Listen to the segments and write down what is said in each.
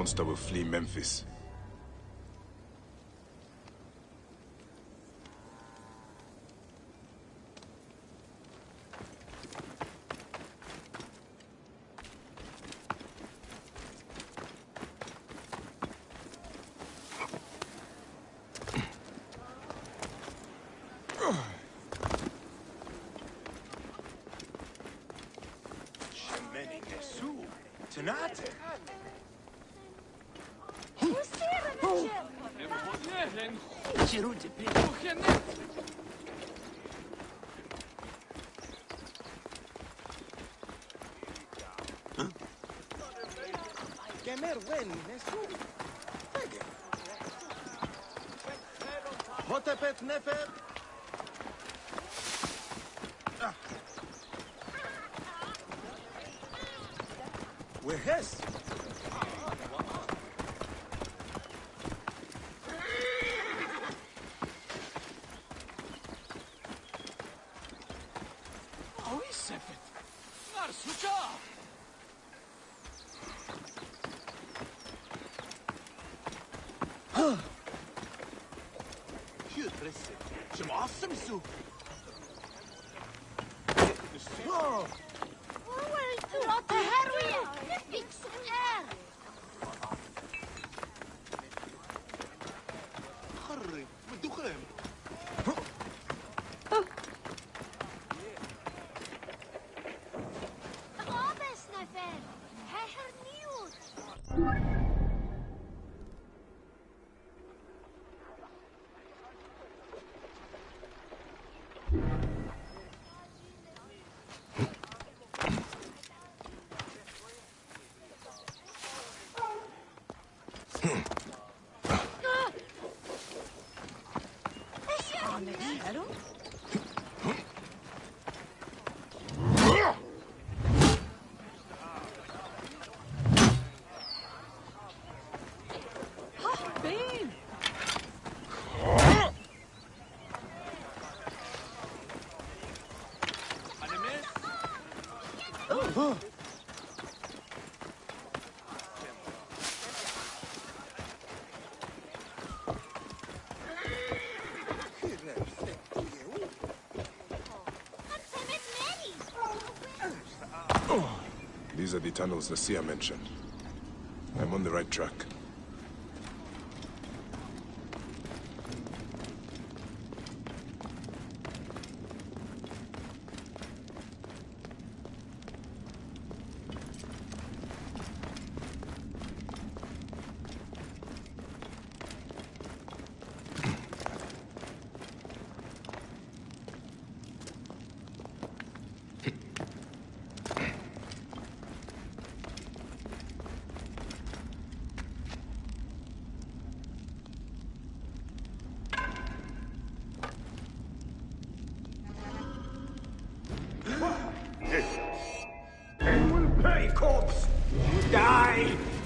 monster will flee Memphis. Hotepet nefer. Wehes. These are the tunnels the seer mentioned. I'm on the right track.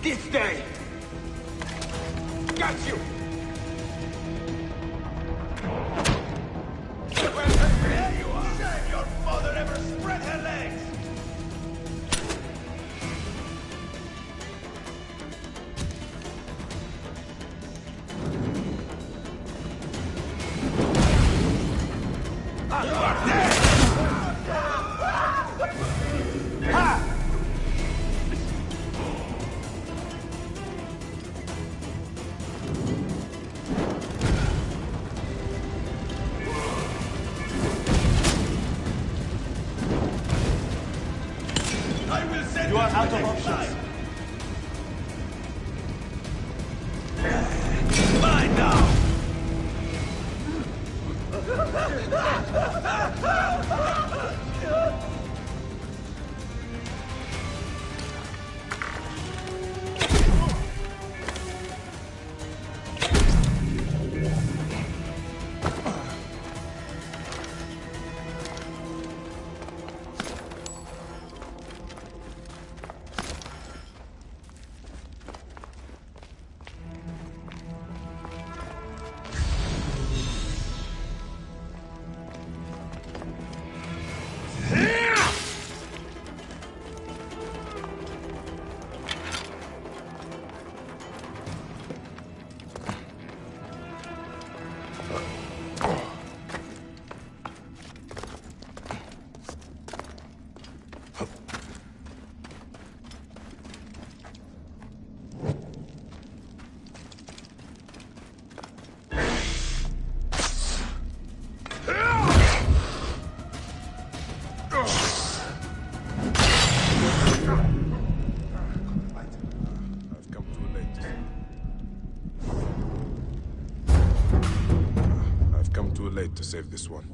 This day! Got you! There you are! Shame your mother ever spread her legs! You are dead! Ha! You are out of options. Mine now! too late to save this one.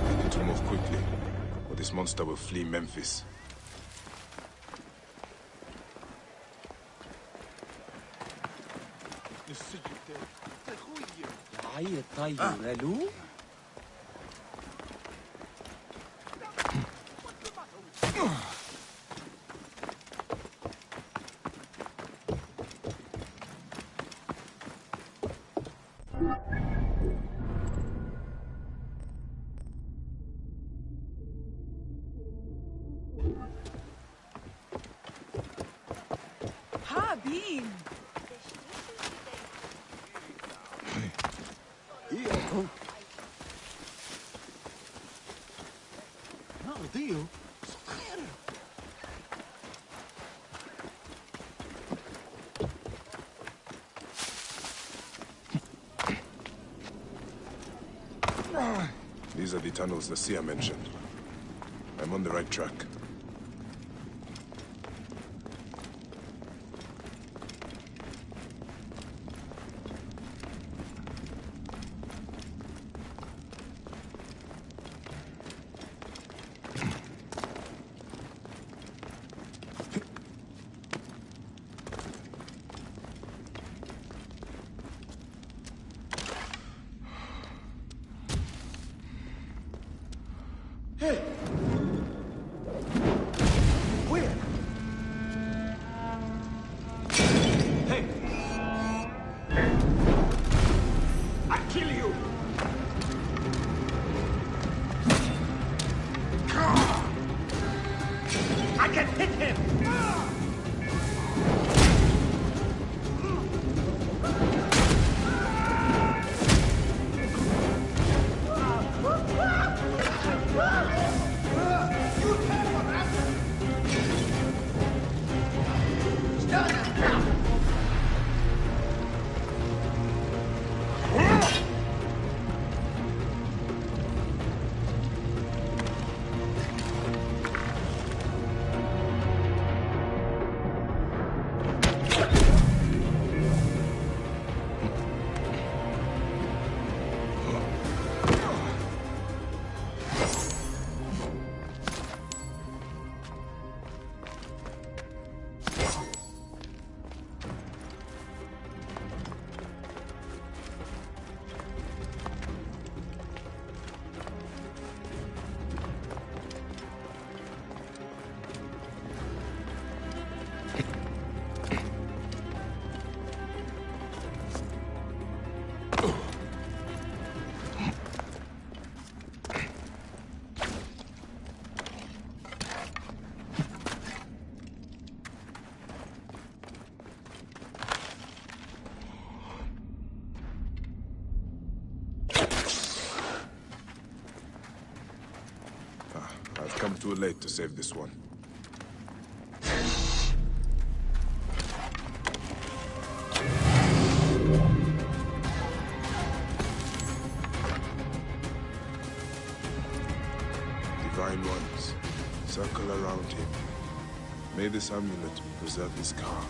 We need to move quickly, or this monster will flee Memphis. These are the tunnels the seer mentioned. I'm on the right track. I've come too late to save this one. Divine Ones, circle around him. May this amulet preserve his calm.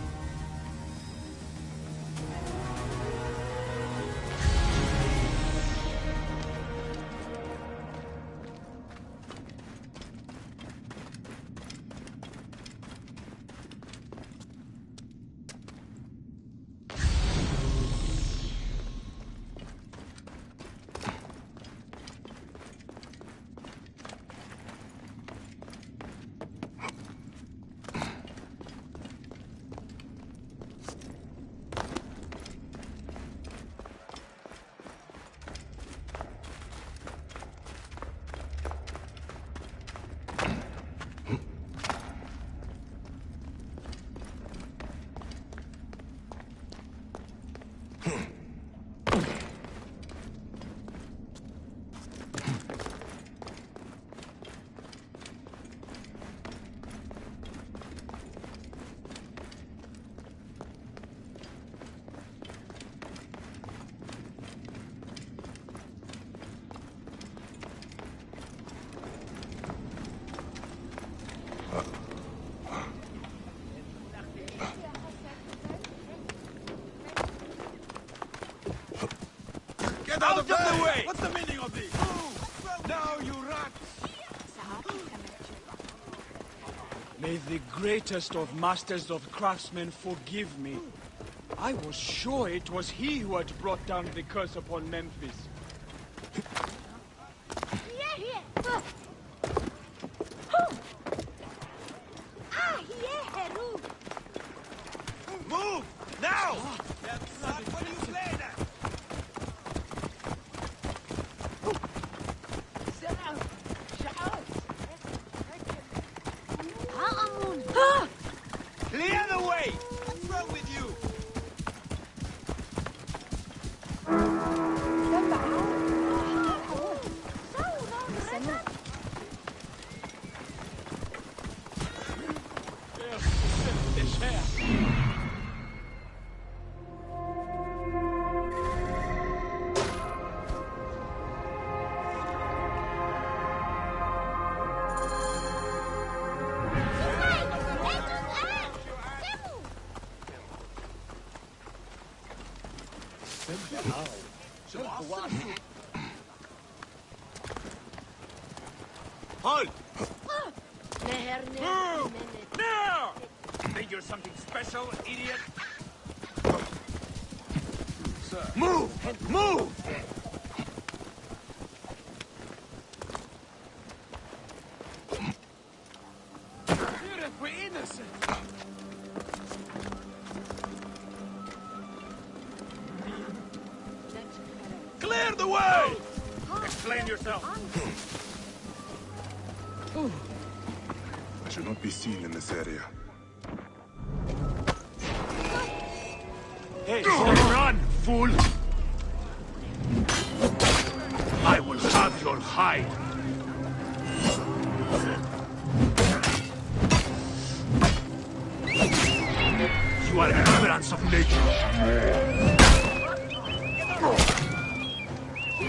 Get out of the way! What's the meaning of this? Now you run! May the greatest of masters of craftsmen forgive me. I was sure it was he who had brought down the curse upon Memphis. Move! Now! That's not what you played at! Clear the way! What's wrong with you? Halt! Move! Now! Think you're something special, idiot? Sir. Move! Move! We're innocent! Clear the way! Explain yourself. I should not be seen in this area. Hey, run, fool! I will have your hide. You are an aberrance of nature.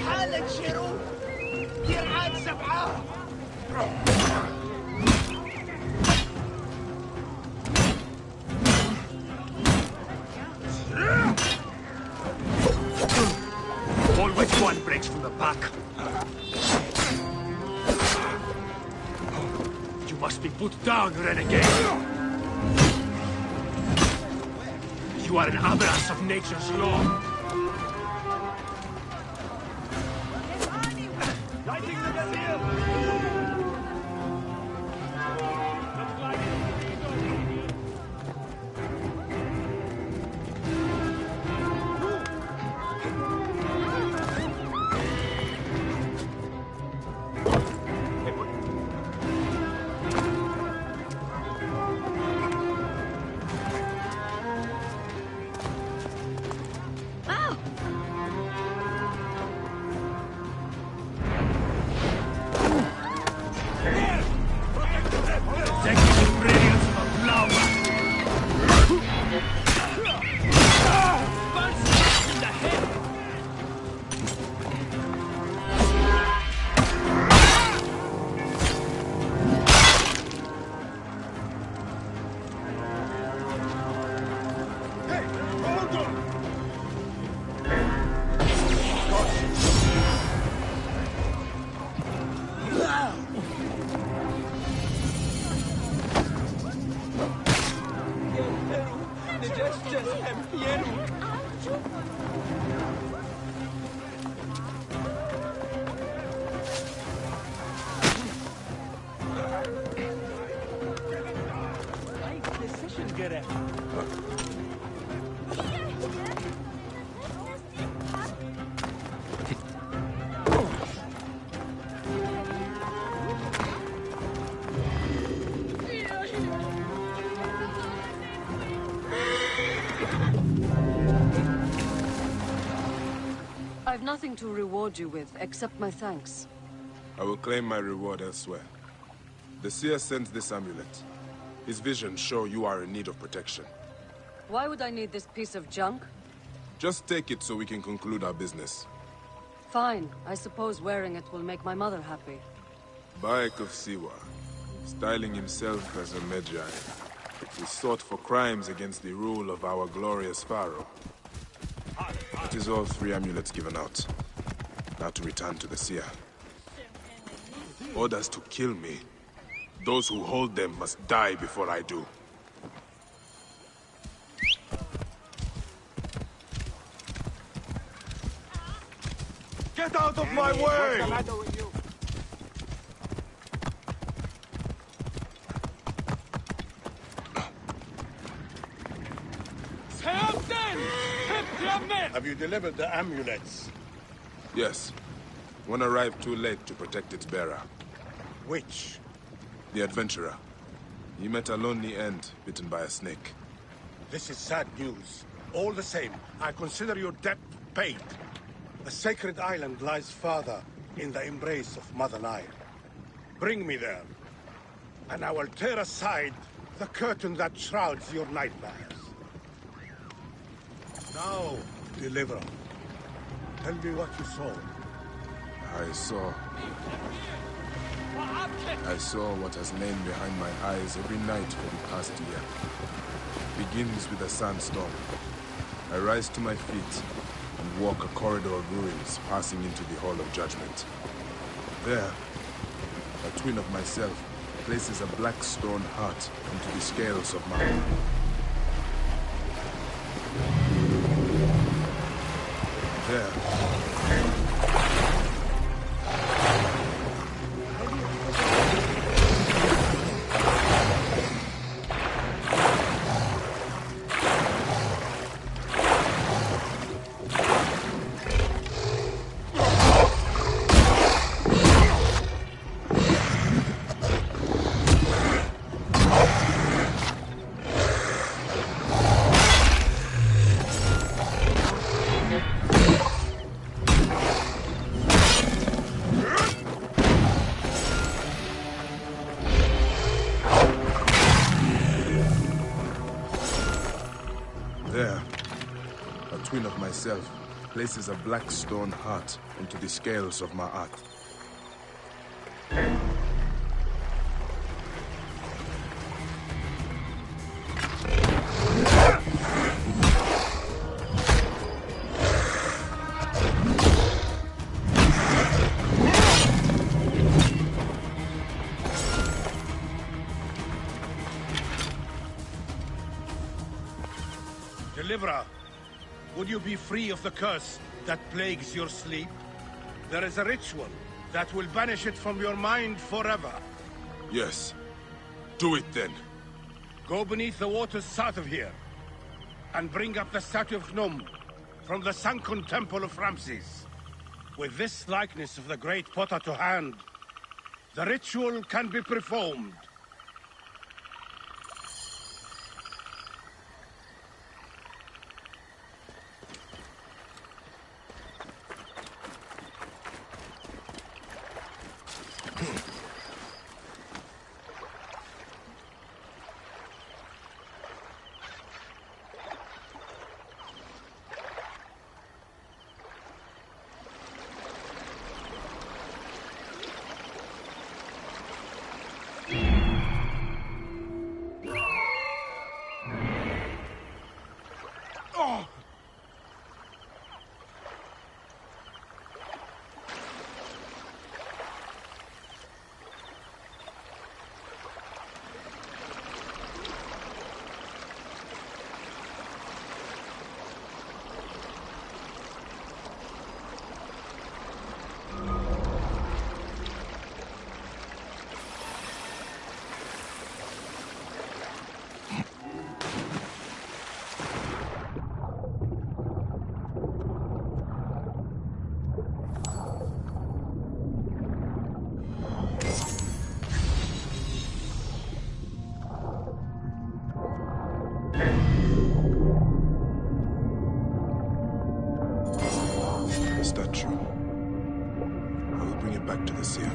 حالك شيرو يرعاد سبعة Always one breaks from the back. You must be put down, renegade. You are an aberrance of nature's law. Lighting the Brazil! I've nothing to reward you with, except my thanks. I will claim my reward elsewhere. The seer sends this amulet. His visions show you are in need of protection. Why would I need this piece of junk? Just take it so we can conclude our business. Fine. I suppose wearing it will make my mother happy. Baek of Siwa, styling himself as a Magi, is sought for crimes against the rule of our glorious pharaoh. It is all 3 amulets given out. Now to return to the Seer. Orders to kill me. Those who hold them must die before I do. Get out of my way! Have you delivered the amulets? Yes. One arrived too late to protect its bearer. Which? The adventurer. He met a lonely end, bitten by a snake. This is sad news. All the same, I consider your debt paid. The sacred island lies farther in the embrace of Mother Nile. Bring me there, and I will tear aside the curtain that shrouds your nightmares. Now, Deliverer, tell me what you saw. I saw what has lain behind my eyes every night for the past year. It begins with a sandstorm. I rise to my feet and walk a corridor of ruins, passing into the Hall of Judgment. There, a twin of myself places a black stone heart into the scales of my heart. There. There, a twin of myself places a black stone heart into the scales of my art. Deliverer, would you be free of the curse that plagues your sleep? There is a ritual that will banish it from your mind forever. Yes. Do it then. Go beneath the waters south of here, and bring up the statue of Gnome from the sunken temple of Ramses. With this likeness of the great potter to hand, the ritual can be performed. Statue. I will bring it back to the Seer.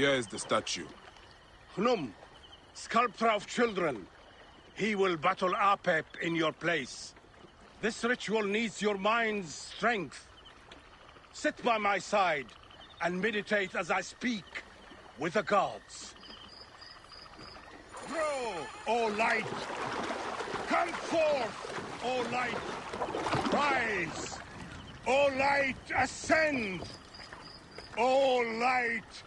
Here is the statue. Hnum, sculptor of children. He will battle Apep in your place. This ritual needs your mind's strength. Sit by my side and meditate as I speak with the gods. Grow, O light! Come forth, O light! Rise! O light, ascend! O light!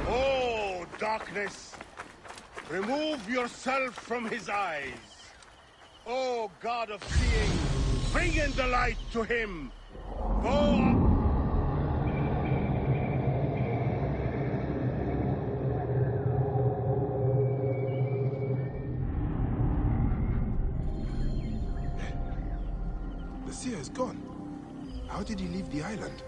O darkness! Remove yourself from his eyes! O God of seeing, bring in the light to him! Go up! The seer is gone. How did he leave the island?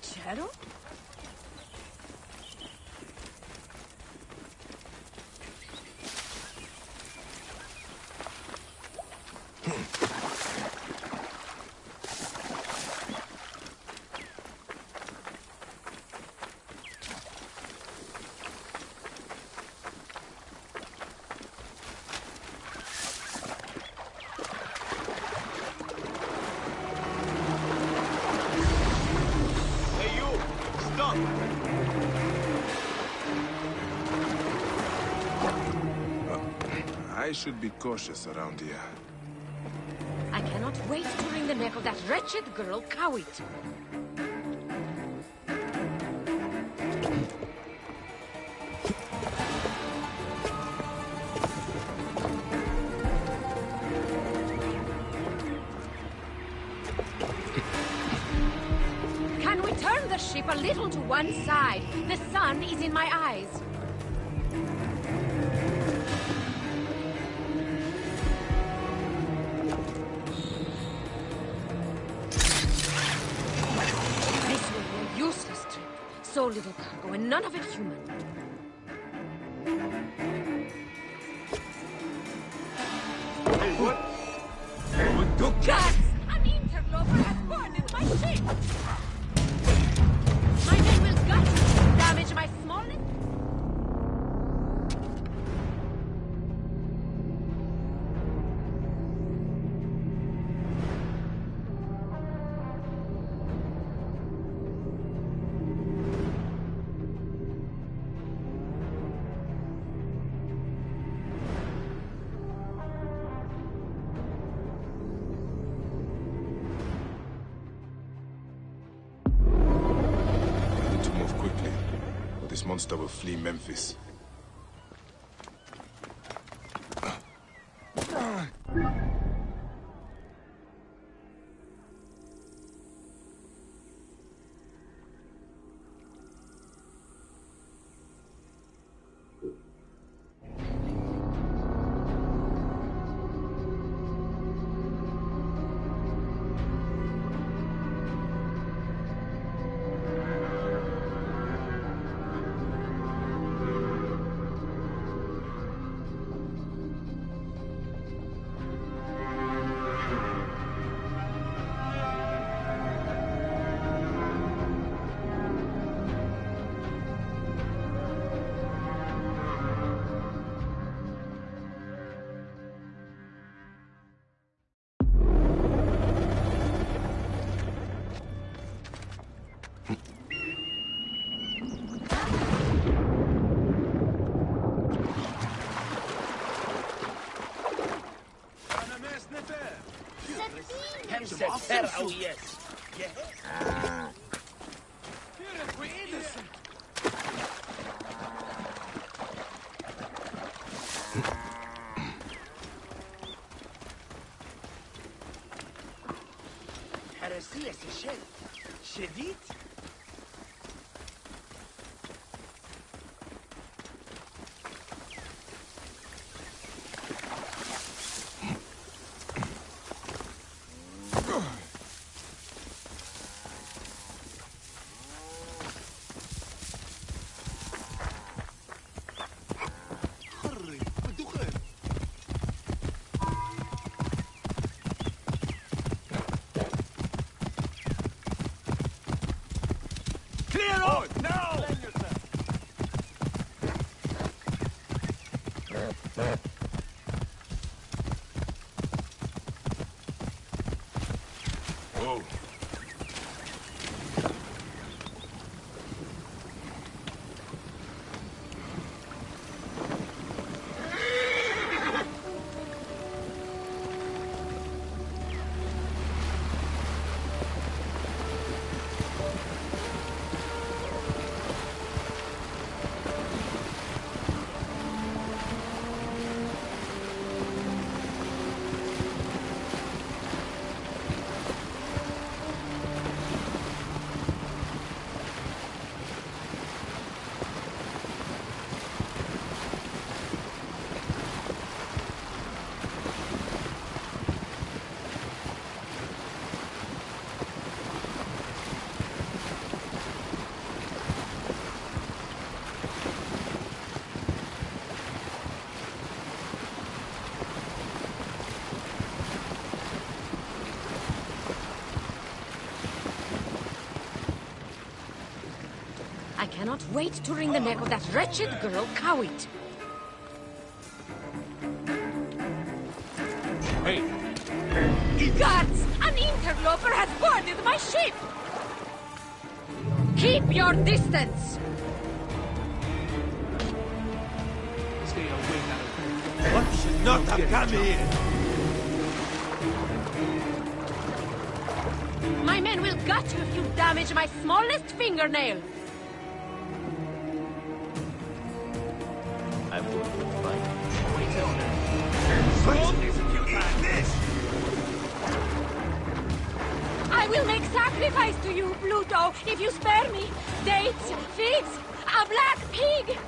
Shadow? I should be cautious around here. I cannot wait to wring the neck of that wretched girl, Kawit. Can we turn the ship a little to one side? The sun is in my eyes. So little cargo, and none of it human. Hey, what? Gods! An interloper has boarded my ship! My men will gut, damage my smallest. this monster will flee Memphis. شديد؟ I cannot wait to wring the neck of that wretched girl, Cowit. Hey! Guards! An interloper has boarded my ship! Keep your distance! What should not have come here? My men will gut you if you damage my smallest fingernail! I'm going to fight. Wait a minute. Eat this! I will make sacrifice to you, Pluto, if you spare me. Dates, figs, a black pig!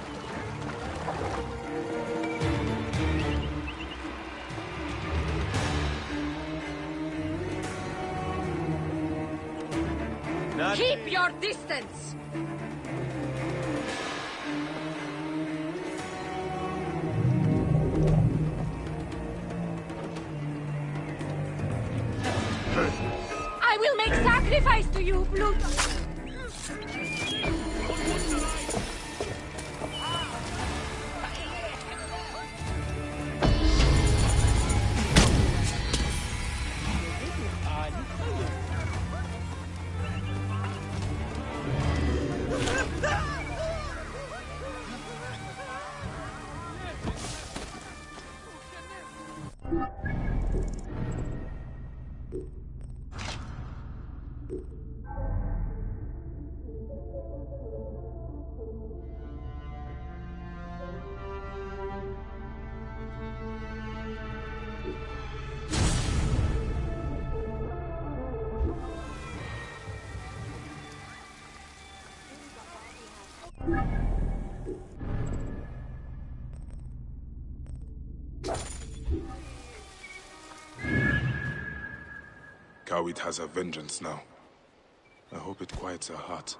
Keep your distance! I will make sacrifice to you, Pluto! Kawit has her vengeance now. I hope it quiets her heart.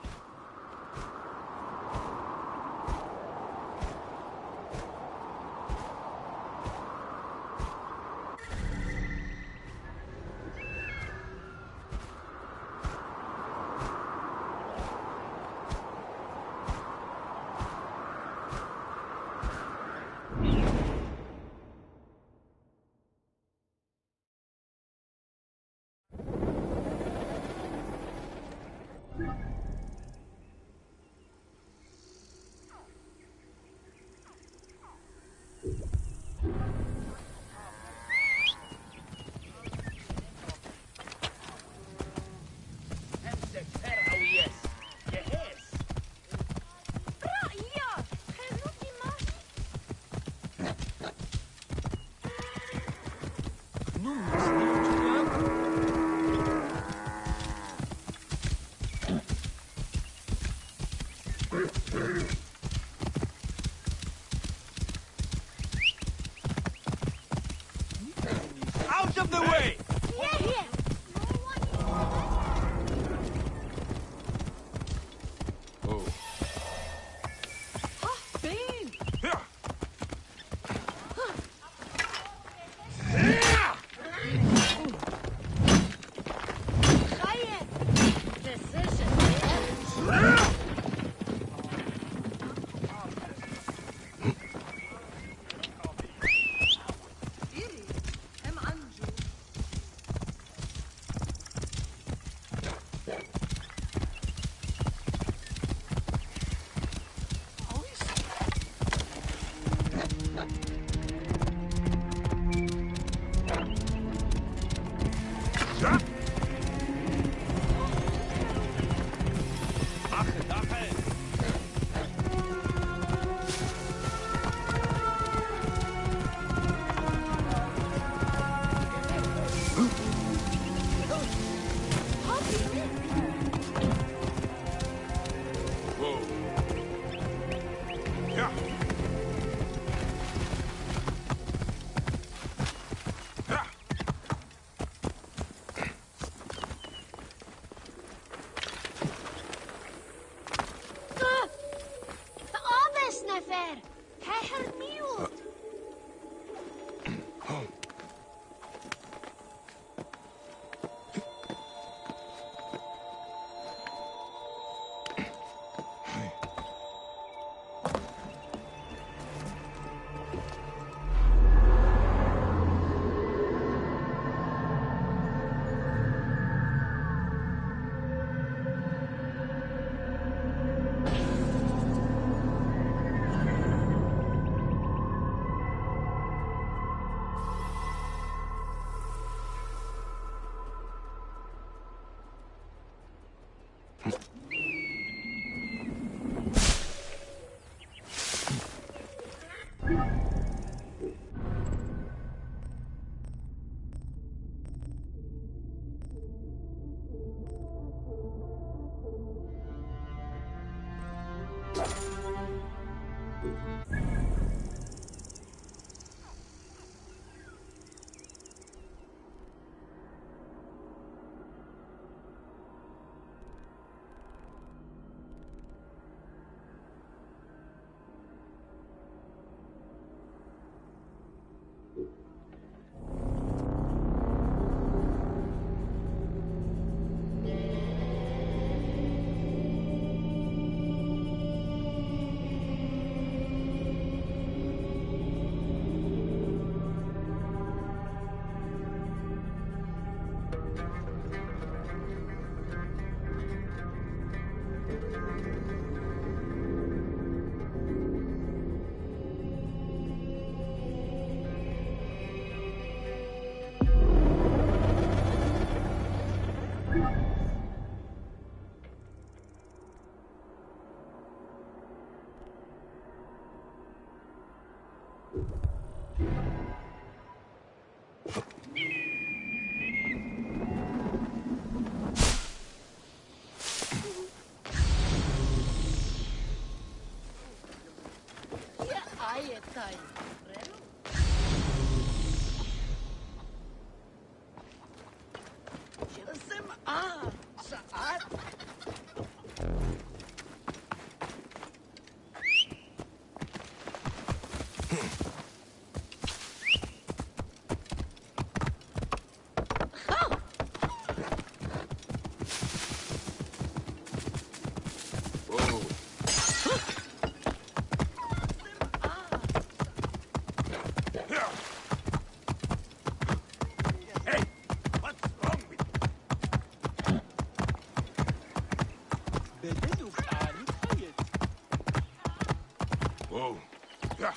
Out of the way! Oh. Yeah. Saat? Hey, what's wrong with you? Whoa. Yeah.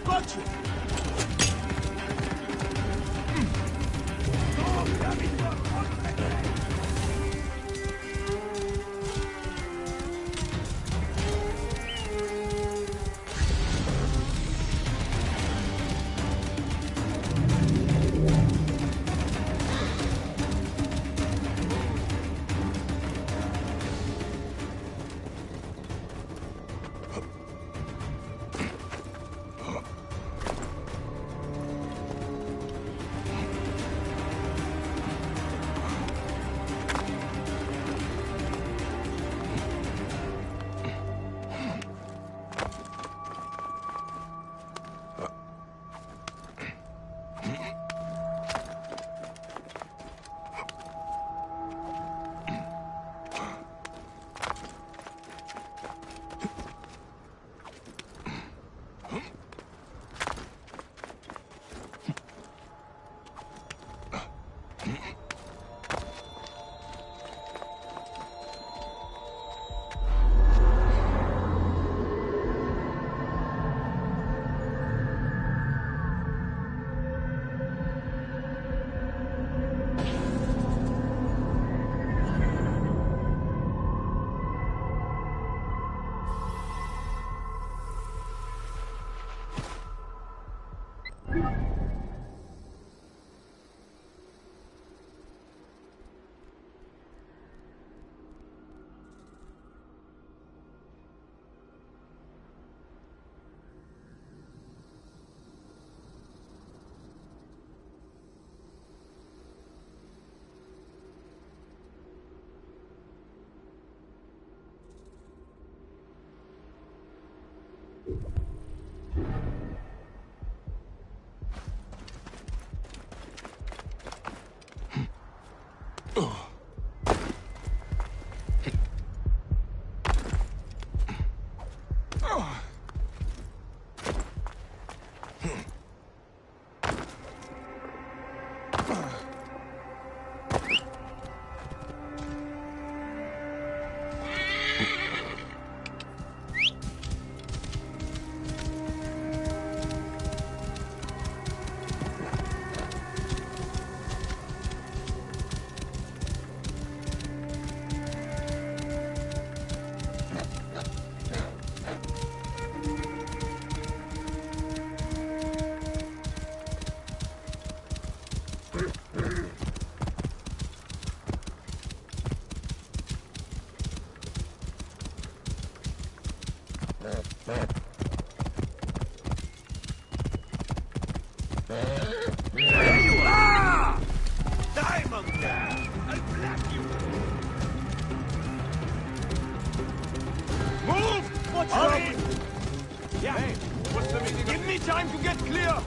Got you! There you are! Die, monkey! I'll black you! Move! What's Hurry! wrong? Yeah. Hey, what's the meaning Give me time to get clear!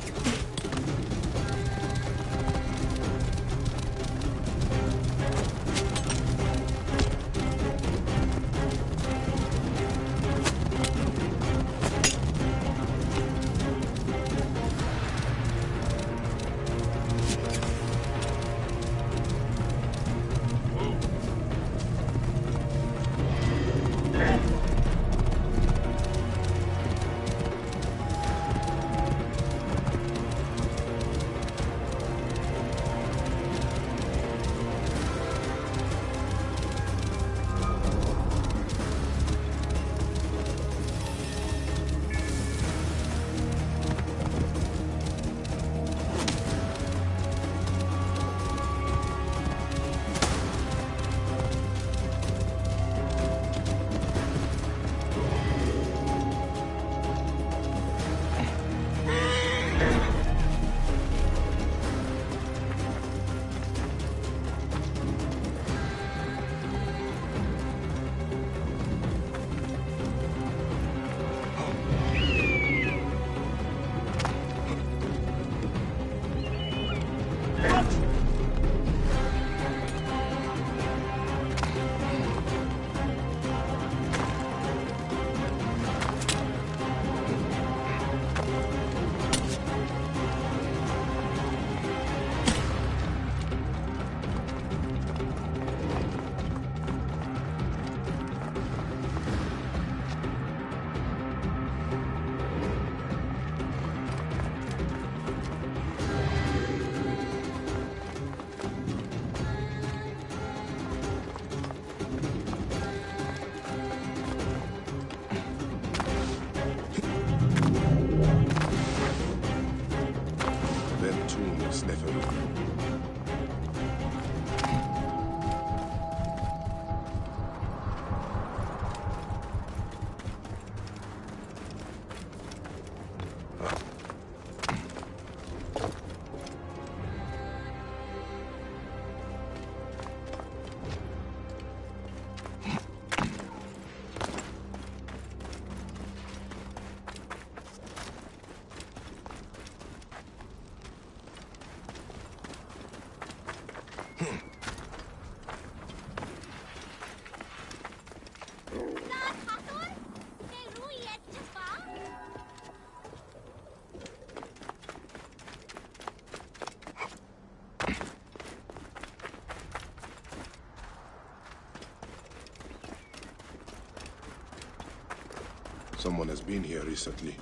Someone has been here recently.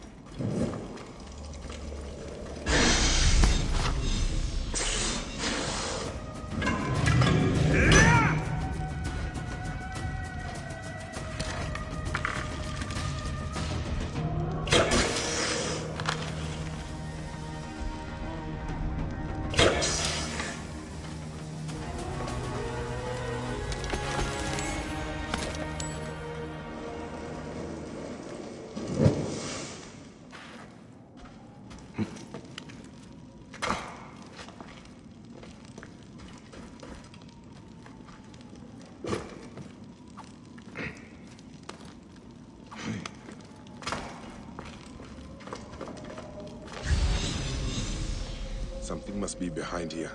Something must be behind here.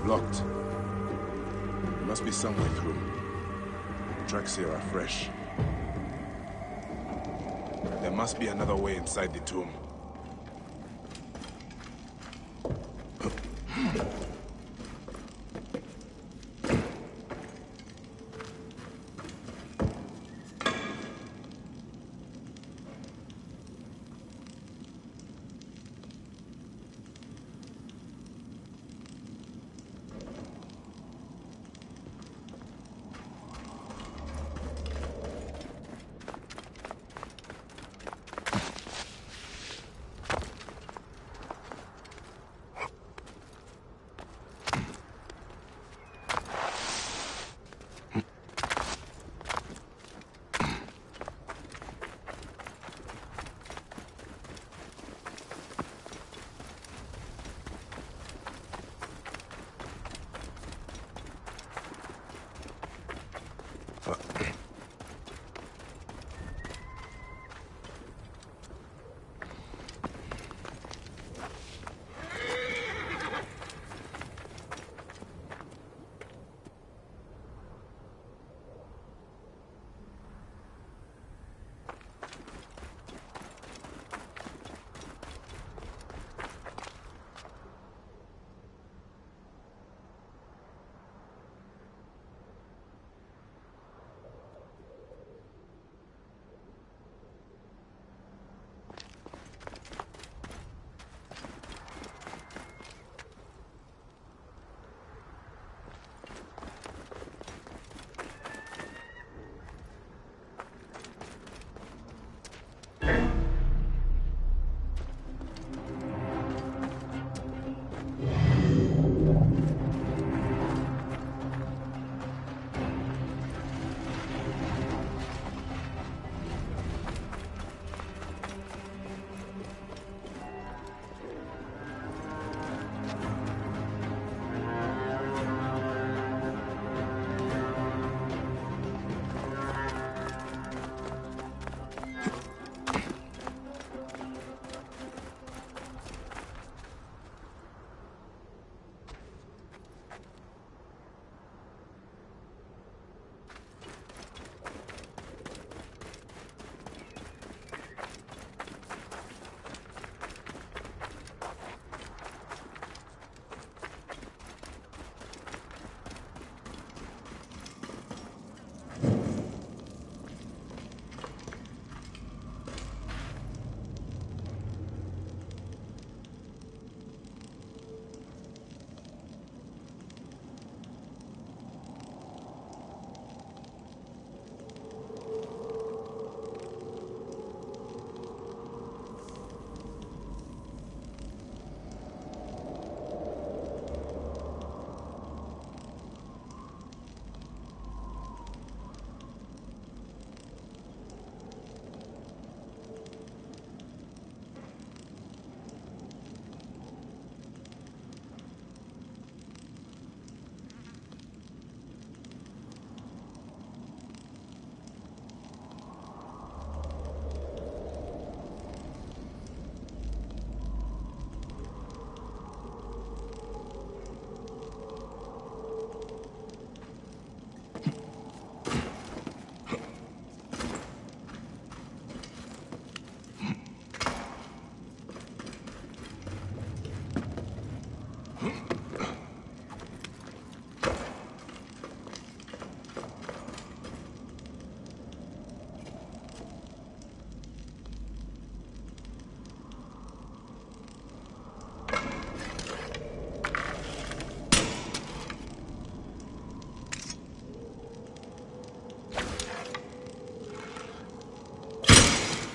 Blocked. There must be some way through. The tracks here are fresh. There must be another way inside the tomb.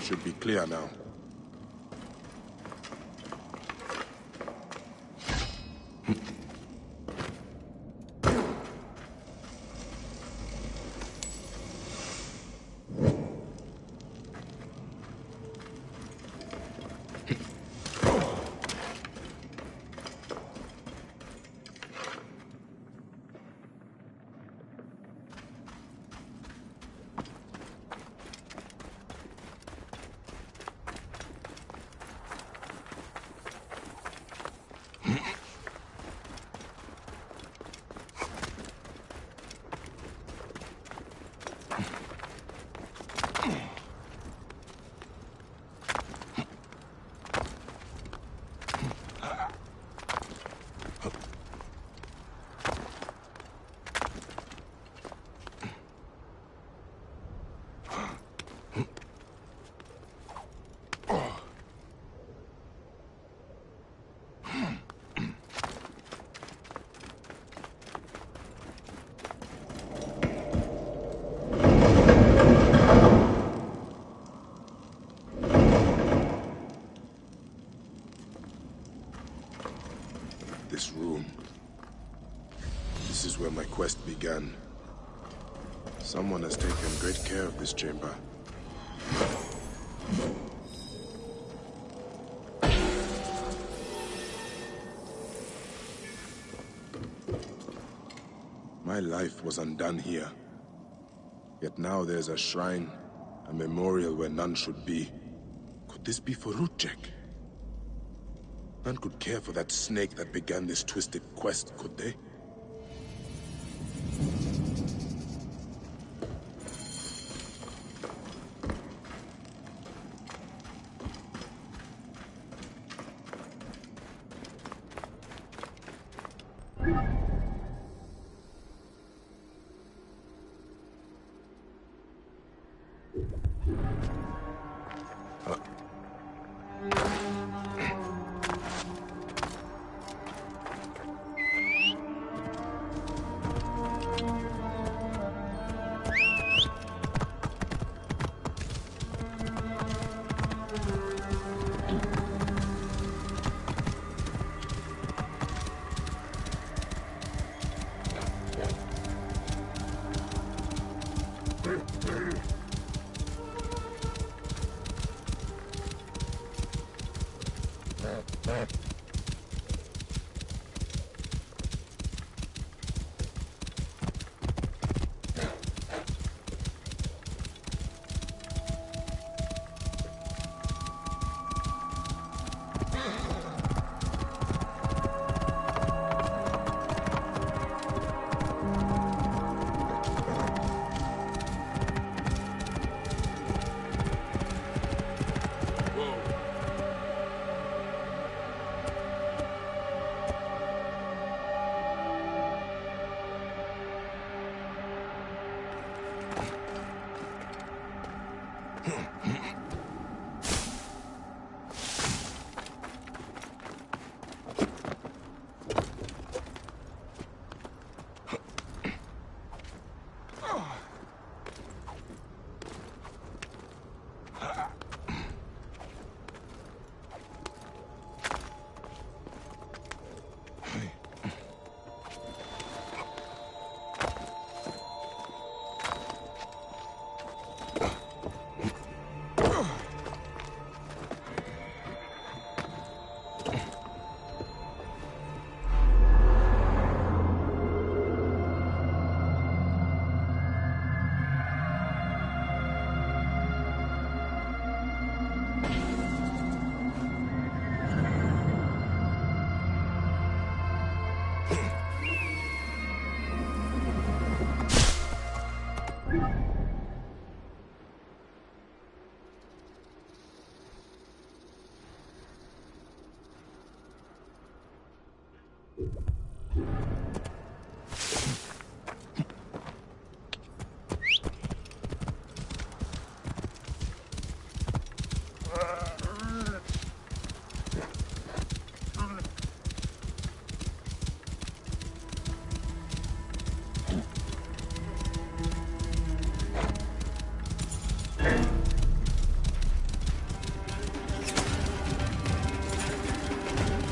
Should be clear now. This is where my quest began. Someone has taken great care of this chamber. My life was undone here. Yet now there's a shrine, a memorial where none should be. Could this be for Rutjek? None could care for that snake that began this twisted quest, could they?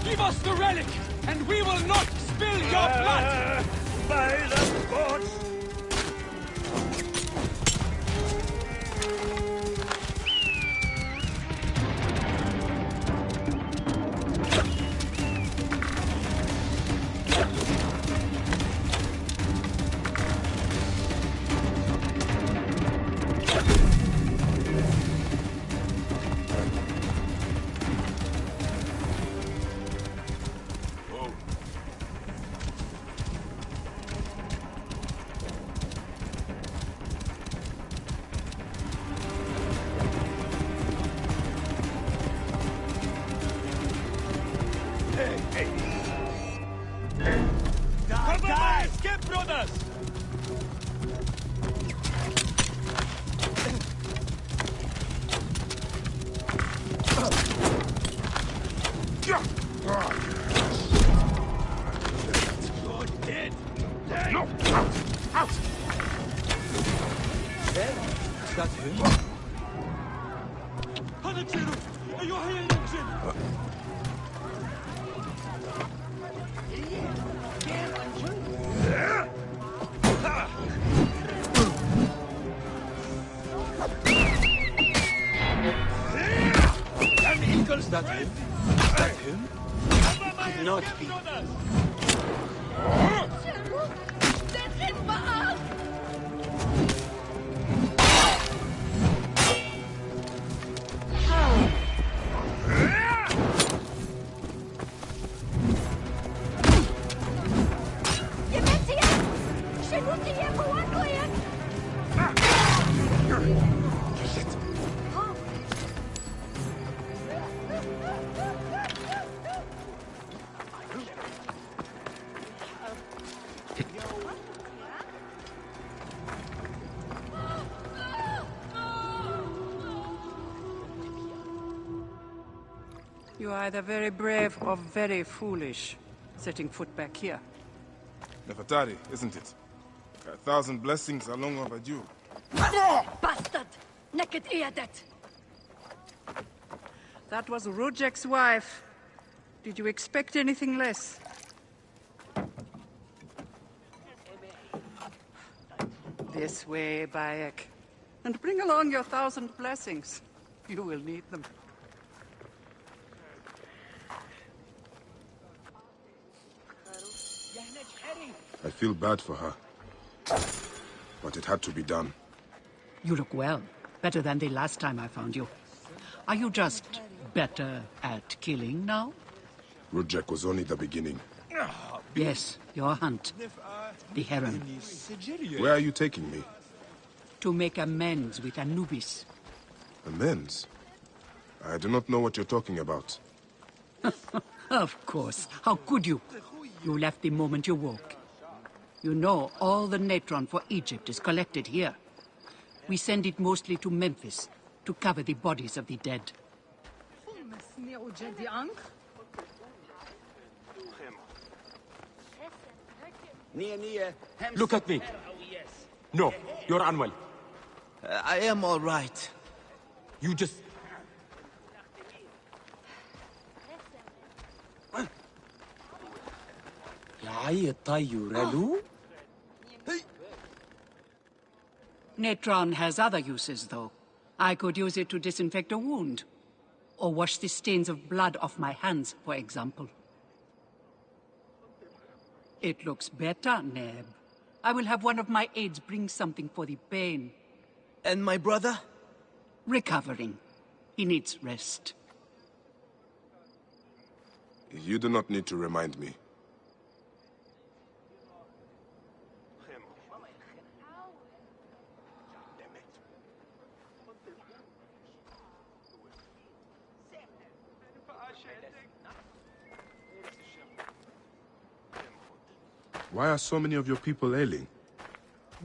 Give us the relic, and we will not spill your blood! By the gods! You are either very brave or very foolish, setting foot back here. Nefertari, isn't it? 1,000 blessings are long overdue. Bastard! Naked Iadet! That was Rujek's wife. Did you expect anything less? This way, Bayek. And bring along your 1,000 blessings. You will need them. I feel bad for her. But it had to be done. You look well. Better than the last time I found you. Are you just better at killing now? Rujek was only the beginning. Yes, your hunt. The harem. Where are you taking me? To make amends with Anubis. Amends? I do not know what you're talking about. Of course. How could you? You left the moment you woke. You know all the natron for Egypt is collected here. We send it mostly to Memphis to cover the bodies of the dead. Look at me. No, you're unwell. I am all right. You just... Natron has other uses, though. I could use it to disinfect a wound. Or wash the stains of blood off my hands, for example. It looks better, Neb. I will have one of my aides bring something for the pain. And my brother? Recovering. He needs rest. You do not need to remind me. Why are so many of your people ailing?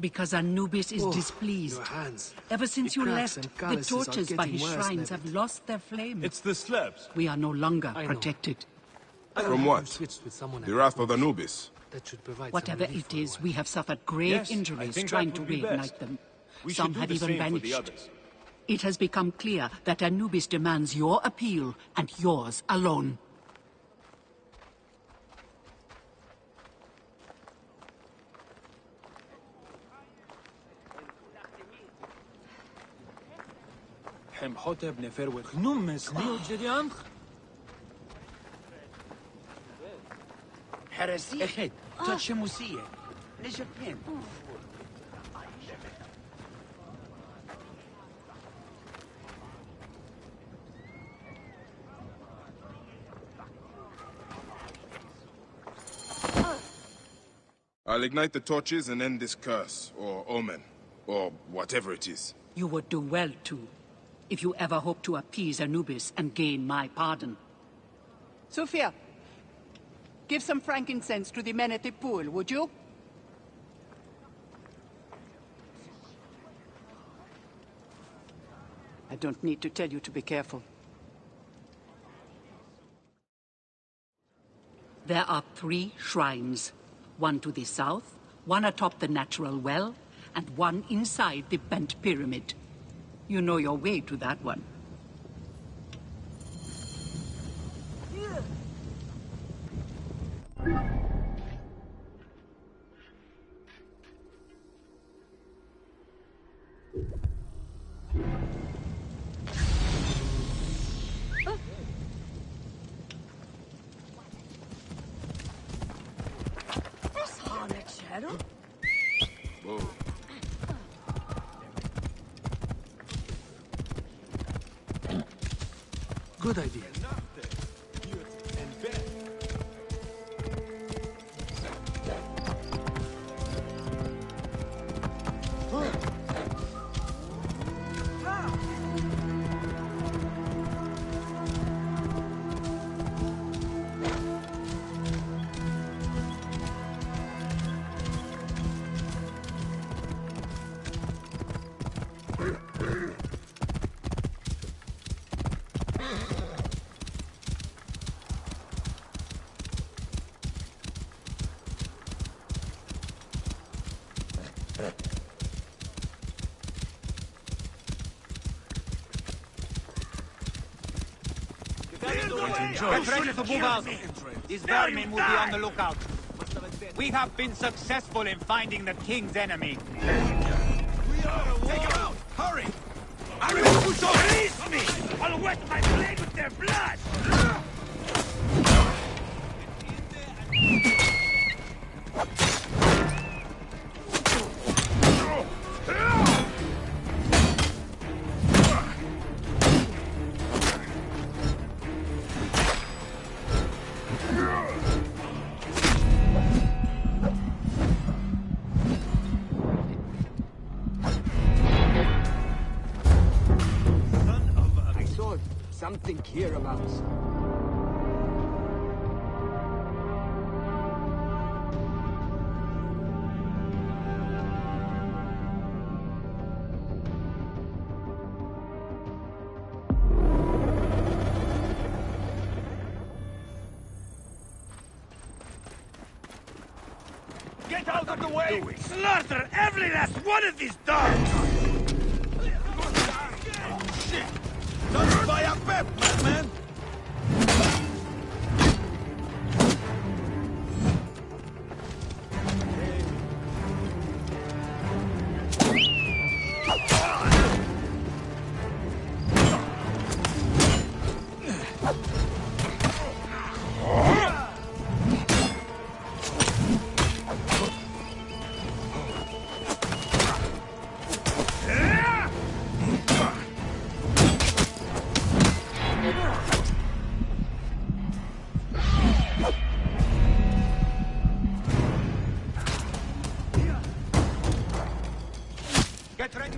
Because Anubis is displeased. Your hands. Ever since The you cracks left, and the calluses are torches by getting his worse, shrines Nebit. have lost their flame. It's the slabs. We are no longer I know. protected. From what? Switched with someone The at wrath of Anubis. that should provide some Whatever relief it for a is, while. we have suffered grave Yes, I injuries think trying that to would be reignite best. them. We Some should do have the even same for the vanished. others. It has become clear that Anubis demands your appeal and yours alone. I'll ignite the torches and end this curse, or omen, or whatever it is. You would do well to, if you ever hope to appease Anubis and gain my pardon. Sophia, give some frankincense to the men at the pool, would you? I don't need to tell you to be careful. There are 3 shrines. One to the south, one atop the natural well, and one inside the bent pyramid. You know your way to that one. Harold? Whoa. Good idea. Get ready to move out. These vermin will be on the lookout. We have been successful in finding the king's enemy. Take him out! Hurry! I will push on! Release me! I'll wet my blade with their blood! Something hereabouts. Get out of the way! Slaughter every last one of these dogs! Shit! Not by a pep, madman! Get ready.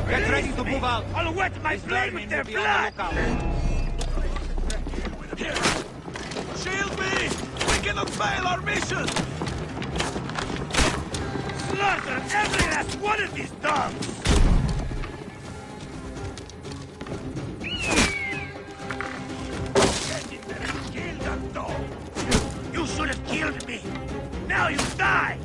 Get ready to move out. I'll wet my blade with their blood! Shield me! We cannot fail our mission! Slaughter every last one of these dogs! Get in there and kill that dog! You should have killed me! Now you die!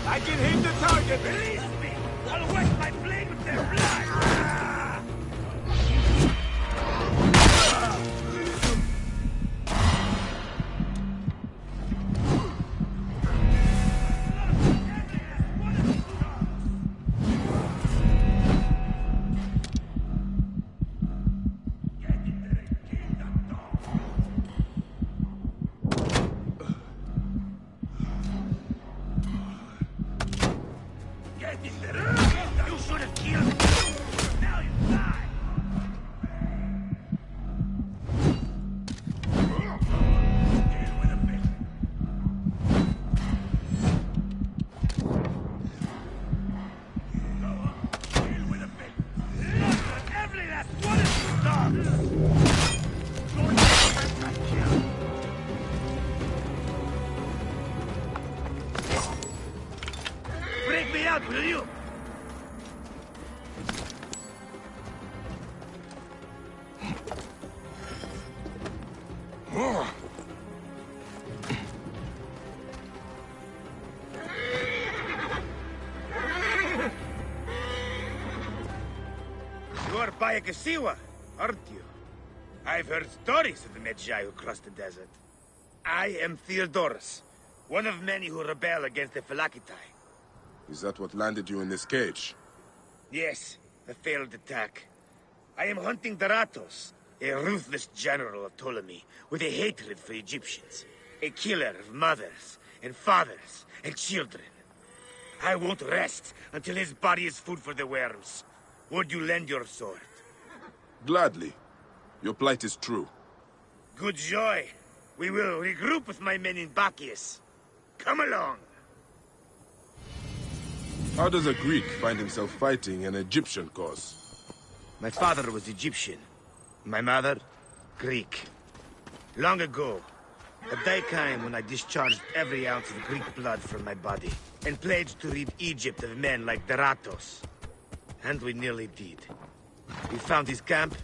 I can hit the target! Release me! I'll wet my blade with their blood! You should have killed me! Now you die! Deal with a bit. Go on, deal with a bit. Slaughter every last one of these dogs! Going to kill. Break me out, will you? You are by a Kasiwa, aren't you? I've heard stories of the Magi who crossed the desert. I am Theodorus, one of many who rebel against the Phylakitai. Is that what landed you in this cage? Yes, a failed attack. I am hunting Daratos, a ruthless general of Ptolemy, with a hatred for Egyptians. A killer of mothers, and fathers, and children. I won't rest until his body is food for the worms. Would you lend your sword? Gladly. Your plight is true. Good joy. We will regroup with my men in Bacchius. Come along. How does a Greek find himself fighting an Egyptian cause? My father was Egyptian. My mother, Greek. Long ago, a day came when I discharged every ounce of Greek blood from my body, and pledged to rid Egypt of men like Daratos. And we nearly did. We found his camp,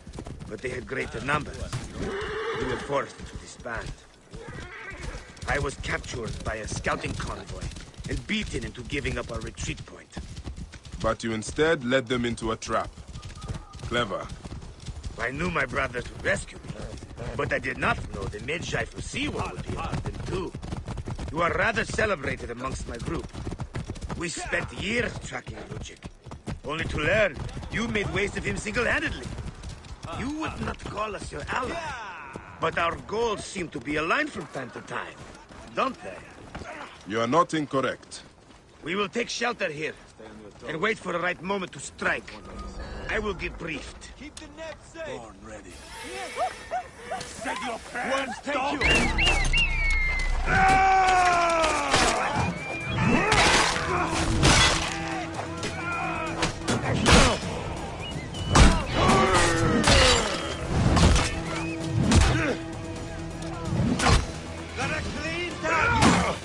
but they had greater numbers. We were forced to disband. I was captured by a scouting convoy, and beaten into giving up our retreat point. But you instead led them into a trap. Clever. I knew my brothers would rescue me, but I did not know the Magi from Seawall would be among them too. You are rather celebrated amongst my group. We spent years tracking Lucic, only to learn you made waste of him single-handedly. You would not call us your ally, but our goals seem to be aligned from time to time, don't they? You are not incorrect. We will take shelter here, and wait for the right moment to strike. I will get briefed. Keep the net safe. Born ready. Set your Worms, thank you! Got a clean tap!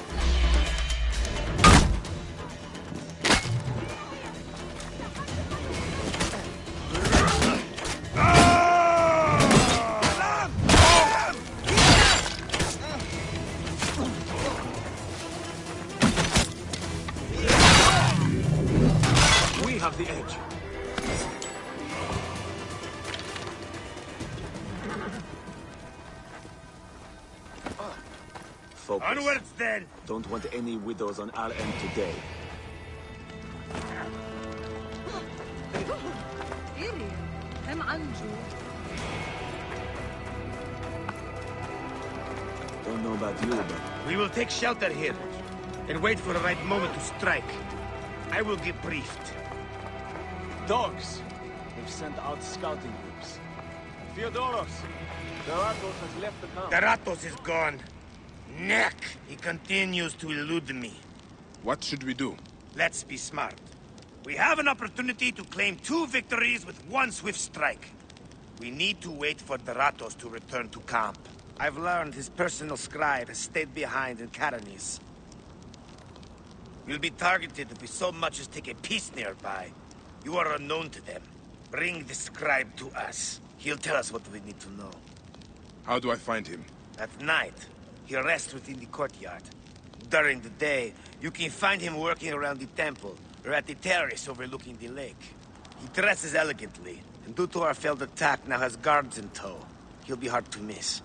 We have the edge. Focus. Onwards then! Don't want any widows on our end today. Don't know about you, but We will take shelter here, and wait for the right moment to strike. I will get briefed. Dogs. They've sent out scouting groups. Theodoros, Daratos has left the camp. Daratos is gone. Neck! He continues to elude me. What should we do? Let's be smart. We have an opportunity to claim 2 victories with 1 swift strike. We need to wait for Daratos to return to camp. I've learned his personal scribe has stayed behind in Caranis. We'll be targeted if we so much as take a piece nearby. You are unknown to them. Bring the scribe to us. He'll tell us what we need to know. How do I find him? At night, he rests within the courtyard. During the day, you can find him working around the temple, or at the terrace overlooking the lake. He dresses elegantly, and due to our failed attack, now has guards in tow. He'll be hard to miss.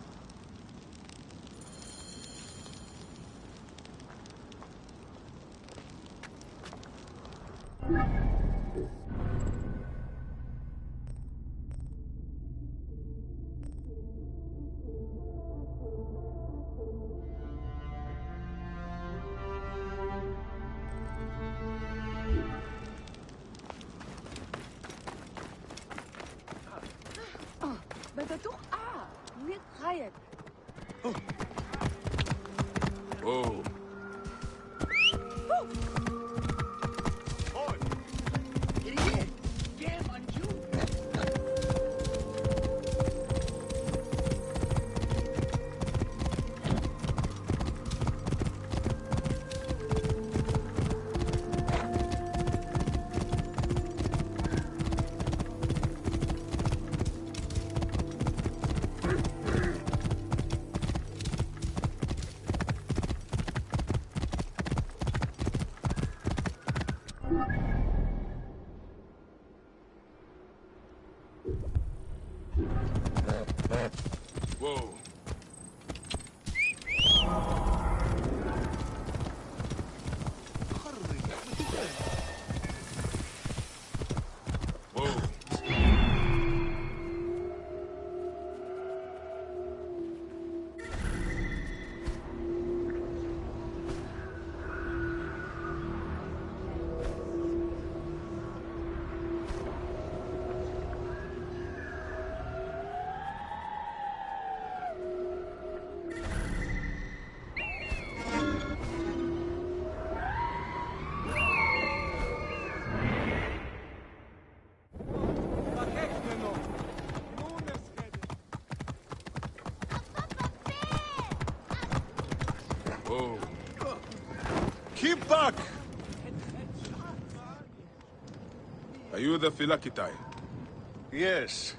Oh. Whoa. Whoa. Keep back! Are you the Philakitai? Yes.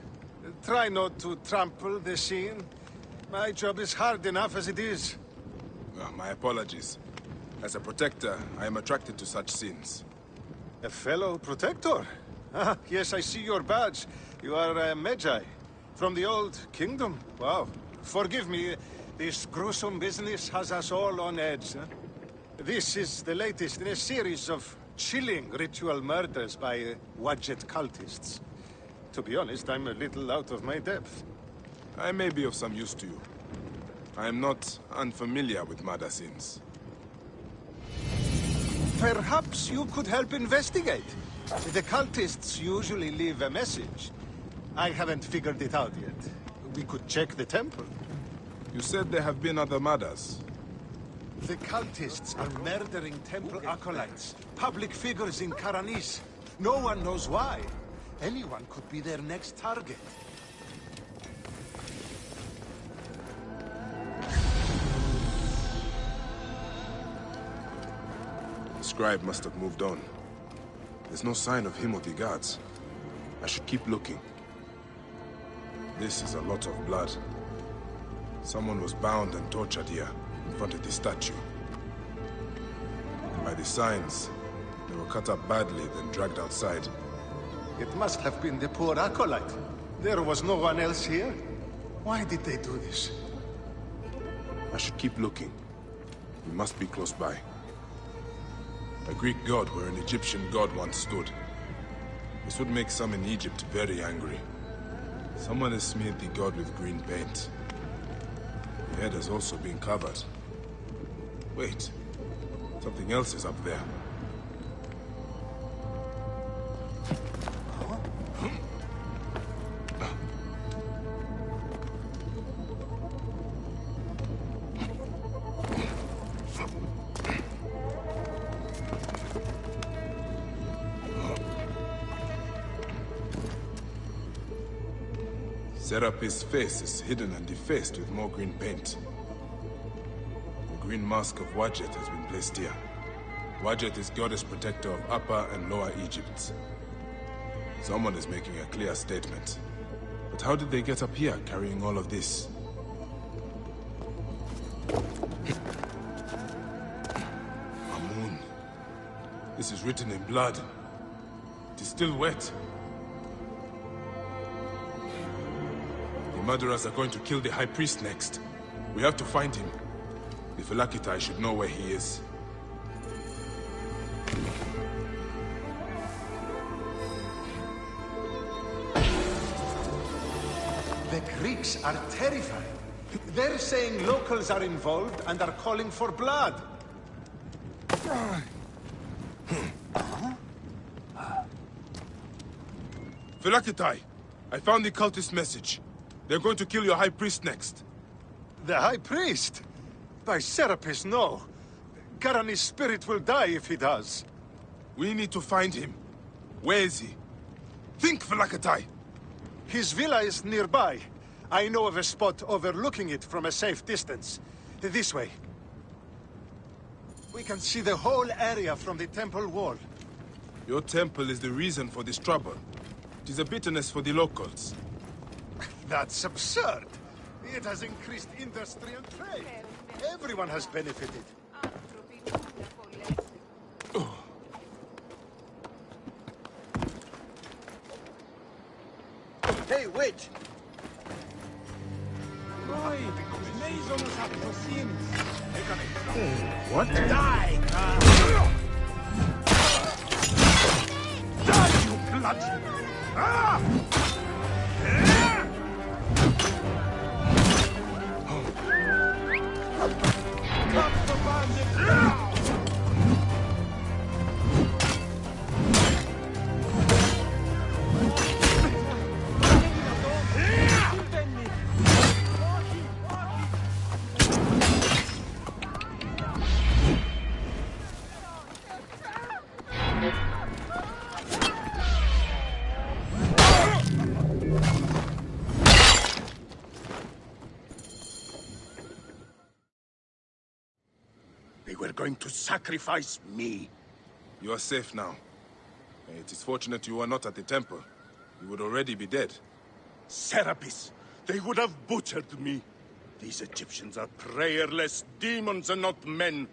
Try not to trample the scene. My job is hard enough as it is. My apologies. As a protector, I am attracted to such sins. A fellow protector? Ah, yes, I see your badge. You are a Magi. From the old kingdom. Wow. Forgive me, this gruesome business has us all on edge. Huh? This is the latest in a series of chilling ritual murders by Wadjet cultists. To be honest, I'm a little out of my depth. I may be of some use to you. I am not unfamiliar with murder sins. Perhaps you could help investigate. The cultists usually leave a message. I haven't figured it out yet. We could check the temple. You said there have been other murders. The cultists are murdering temple acolytes, public figures in Karanis. No one knows why. Anyone could be their next target. The scribe must have moved on. There's no sign of him or the guards. I should keep looking. This is a lot of blood. Someone was bound and tortured here, in front of the statue. And by the signs, they were cut up badly, then dragged outside. It must have been the poor acolyte. There was no one else here. Why did they do this? I should keep looking. We must be close by. A Greek god where an Egyptian god once stood. This would make some in Egypt very angry. Someone has smeared the god with green paint. The head has also been covered. Wait. Something else is up there. Serapis' face is hidden and defaced with more green paint. The green mask of Wadjet has been placed here. Wadjet is goddess protector of Upper and Lower Egypt. Someone is making a clear statement. But how did they get up here carrying all of this? Amun. This is written in blood. It is still wet. The murderers are going to kill the High Priest next. We have to find him. The Philakitai should know where he is. The Greeks are terrified. They're saying locals are involved and are calling for blood. Philakitai! I found the cultist message. They're going to kill your High Priest next. The High Priest? By Serapis, no. Garani's spirit will die if he does. We need to find him. Where is he? Think, Philakitai! His villa is nearby. I know of a spot overlooking it from a safe distance. This way. We can see the whole area from the temple wall. Your temple is the reason for this trouble. It is a bitterness for the locals. That's absurd. It has increased industry and trade. Everyone has benefited. Hey, wait! What? Die! Die, you bludgeon! Ah! Cut the bandit! They were going to sacrifice me. You are safe now. It is fortunate you were not at the temple. You would already be dead. Serapis, they would have butchered me. These Egyptians are prayerless demons and not men.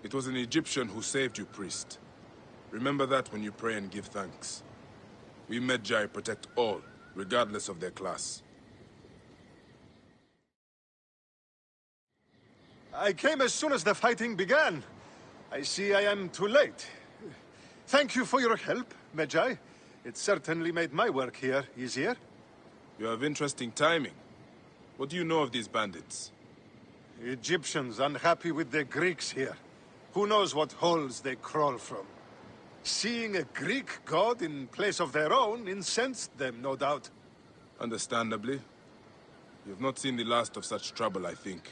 It was an Egyptian who saved you, priest. Remember that when you pray and give thanks. We Magi protect all, regardless of their class. I came as soon as the fighting began. I see I am too late. Thank you for your help, Magi. It certainly made my work here easier. You have interesting timing. What do you know of these bandits? Egyptians unhappy with the Greeks here. Who knows what holes they crawl from. Seeing a Greek god in place of their own incensed them, no doubt. Understandably. You have not seen the last of such trouble, I think.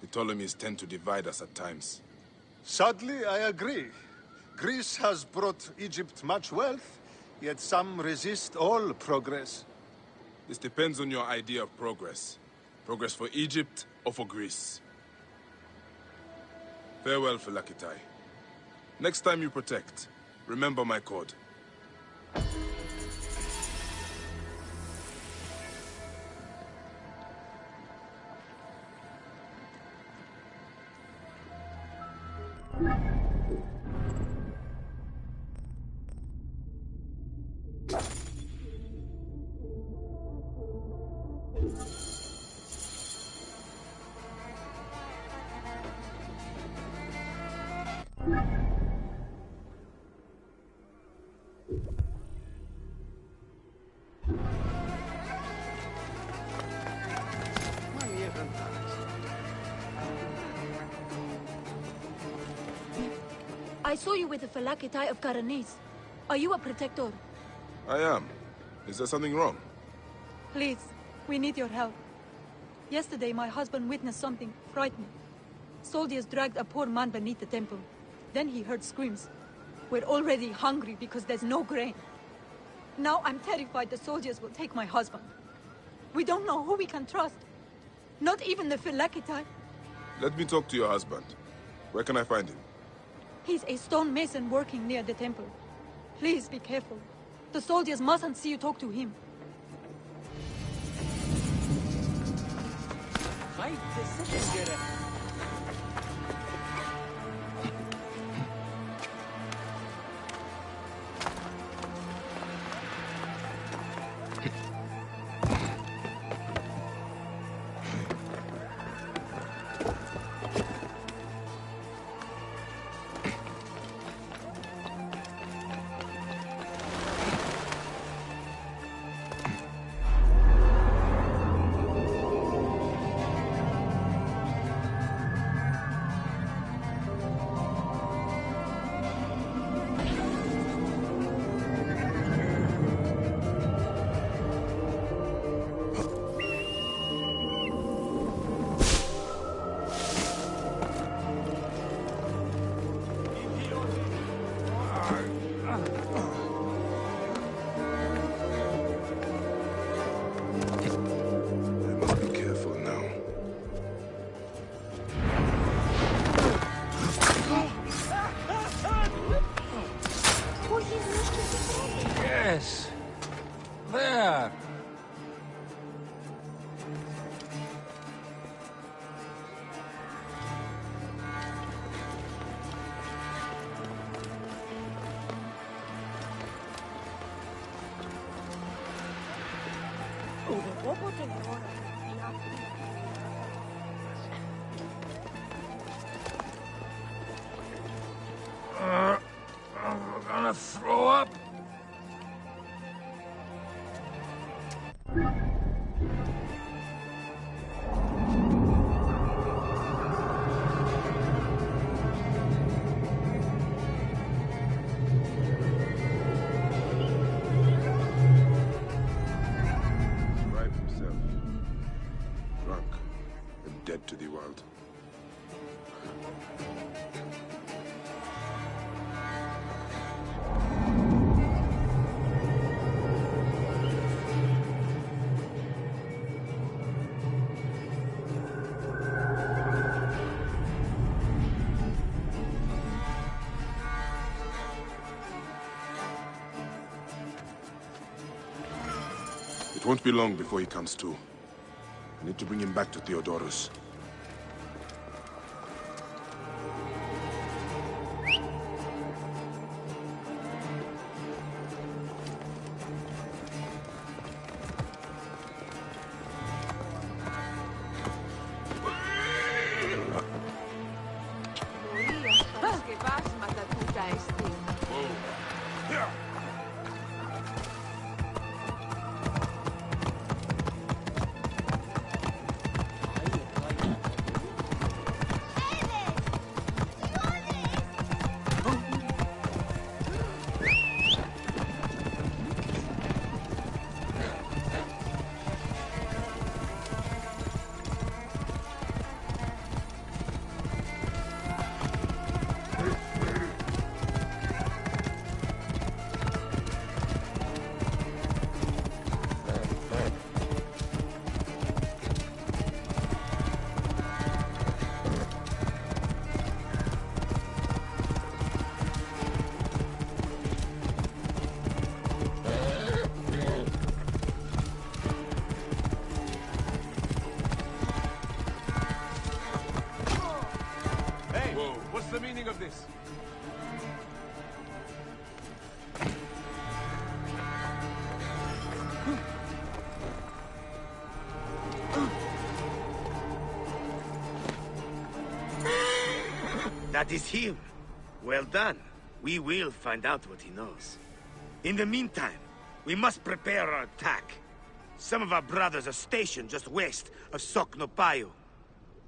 The Ptolemies tend to divide us at times. Sadly, I agree. Greece has brought Egypt much wealth, yet some resist all progress. This depends on your idea of progress. Progress for Egypt or for Greece. Farewell, Phylakitai. Next time you protect, remember my code. I saw you with the Phylakitai of Karanis. Are you a protector? I am. Is there something wrong? Please, we need your help. Yesterday, my husband witnessed something frightening. Soldiers dragged a poor man beneath the temple. Then he heard screams. We're already hungry because there's no grain. Now I'm terrified the soldiers will take my husband. We don't know who we can trust. Not even the Phylakitai. Let me talk to your husband. Where can I find him? He's a stonemason working near the temple. Please be careful. The soldiers mustn't see you talk to him. dead to the world. It won't be long before he comes to. I need to bring him back to Theodorus. What's the meaning of this? That is him. Well done. We will find out what he knows. In the meantime, we must prepare our attack. Some of our brothers are stationed just west of Soknopayu.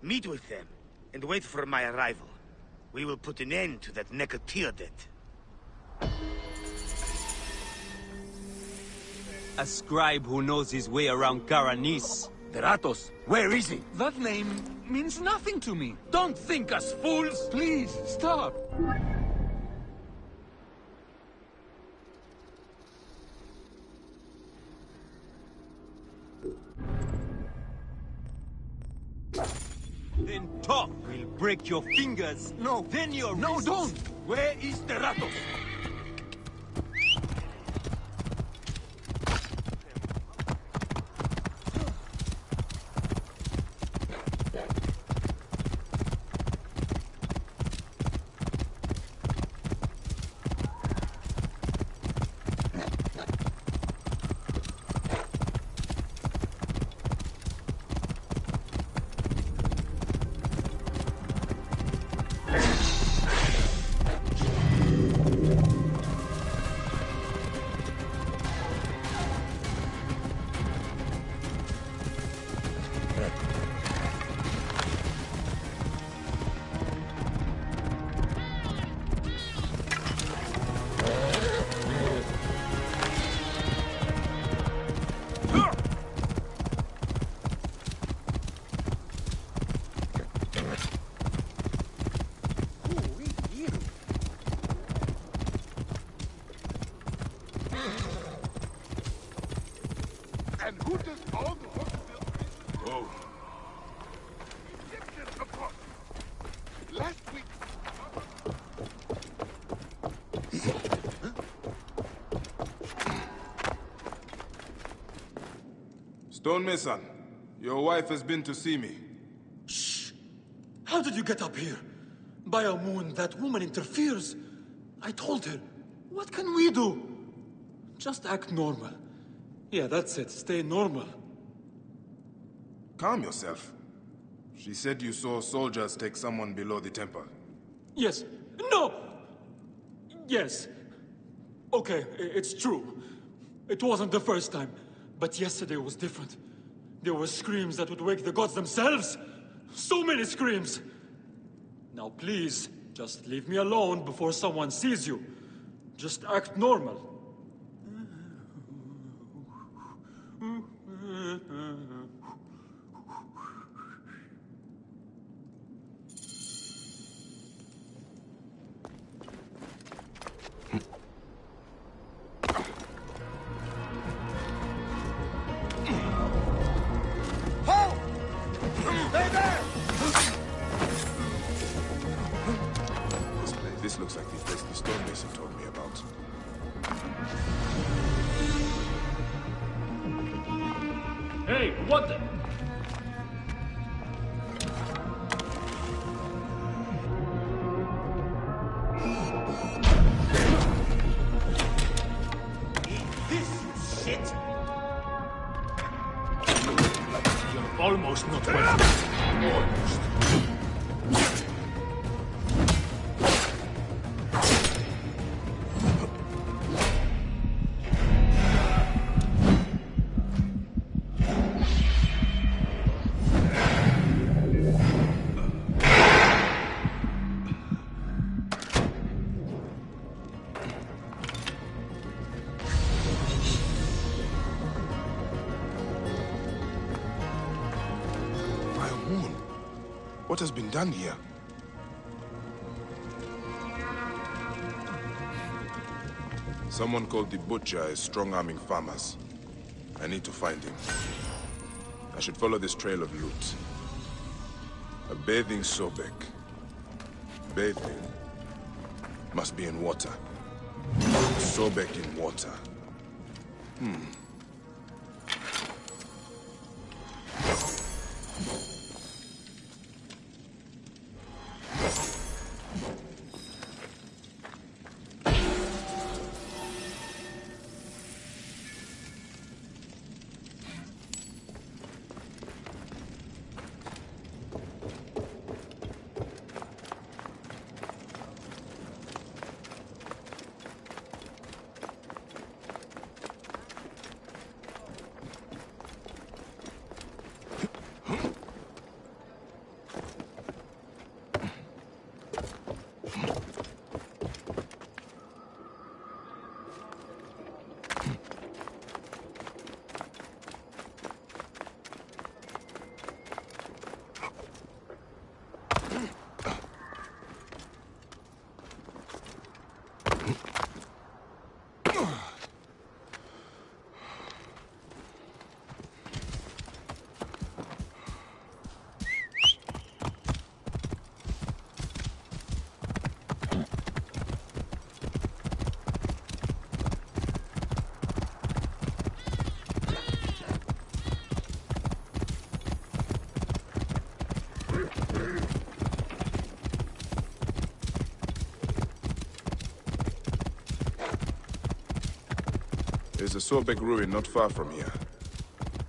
Meet with them, and wait for my arrival. We will put an end to that Nekatiodet. A scribe who knows his way around Karanis. Deratos, where is he? That name means nothing to me. Don't think us fools! Please, stop! Then talk! We'll break your fingers. No! Then your No, wrists. don't! Where is Deratos? And who does all the work? Oh. Egyptian apart. Last week. Stonemason, your wife has been to see me. Shh! How did you get up here? By a moon, that woman interferes. I told her. What can we do? Just act normal. Yeah, that's it. Stay normal. Calm yourself. She said you saw soldiers take someone below the temple. Yes. No! Yes. Okay, it's true. It wasn't the first time. But yesterday was different. There were screams that would wake the gods themselves. So many screams. Now please, just leave me alone before someone sees you. Just act normal. This looks like the place the stonemason told me about. Hey, what the... This shit! You're almost not welcome. Almost. What has been done here? Someone called the Butcher is strong-arming farmers. I need to find him. I should follow this trail of loot. A bathing Sobek. Bathing must be in water. Sobek in water. There's a Sobek ruin not far from here.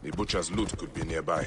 The Butcher's loot could be nearby.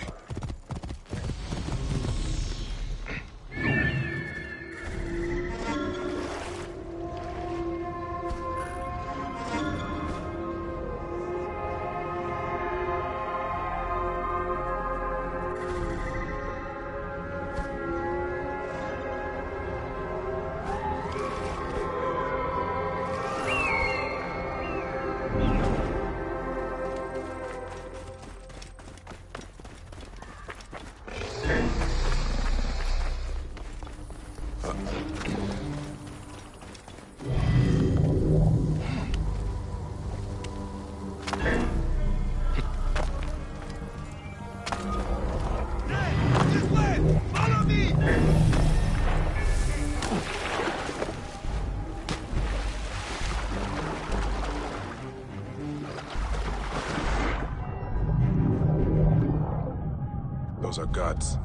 Those are guards.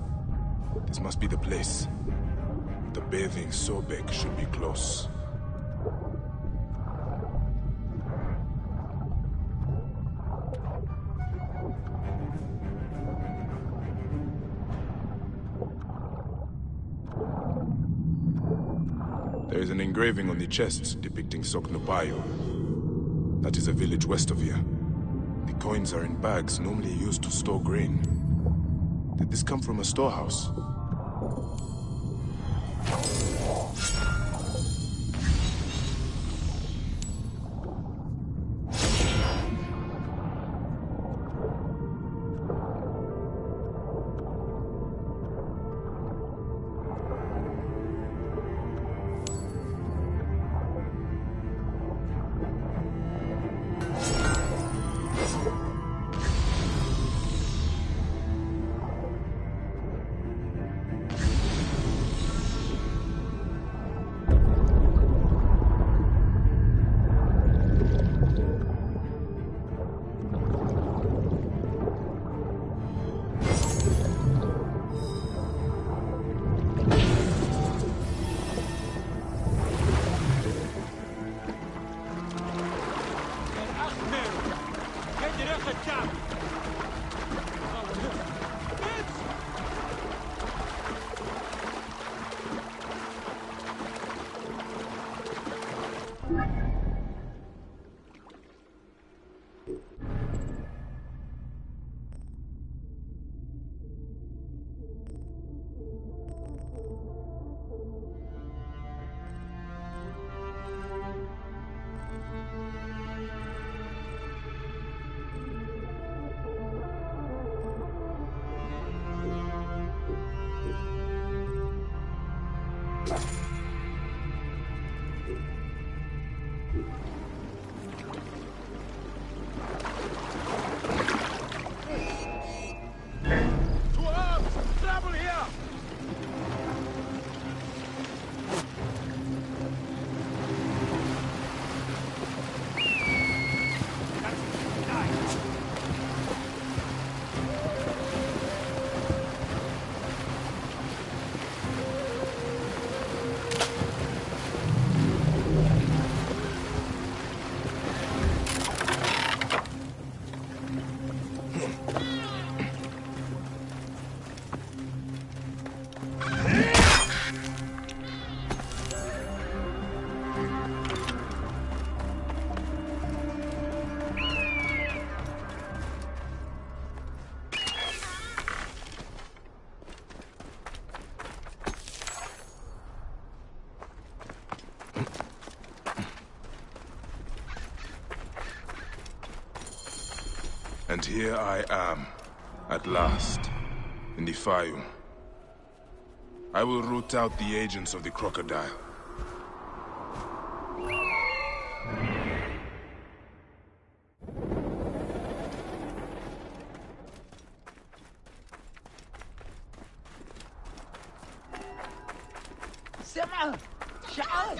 This must be the place. The bathing Sobek should be close. There is an engraving on the chest depicting Soknopayo. That is a village west of here. The coins are in bags normally used to store grain. Did this come from a storehouse? And here I am, at last, in the Fayum. I will root out the agents of the crocodile. سمعة شعار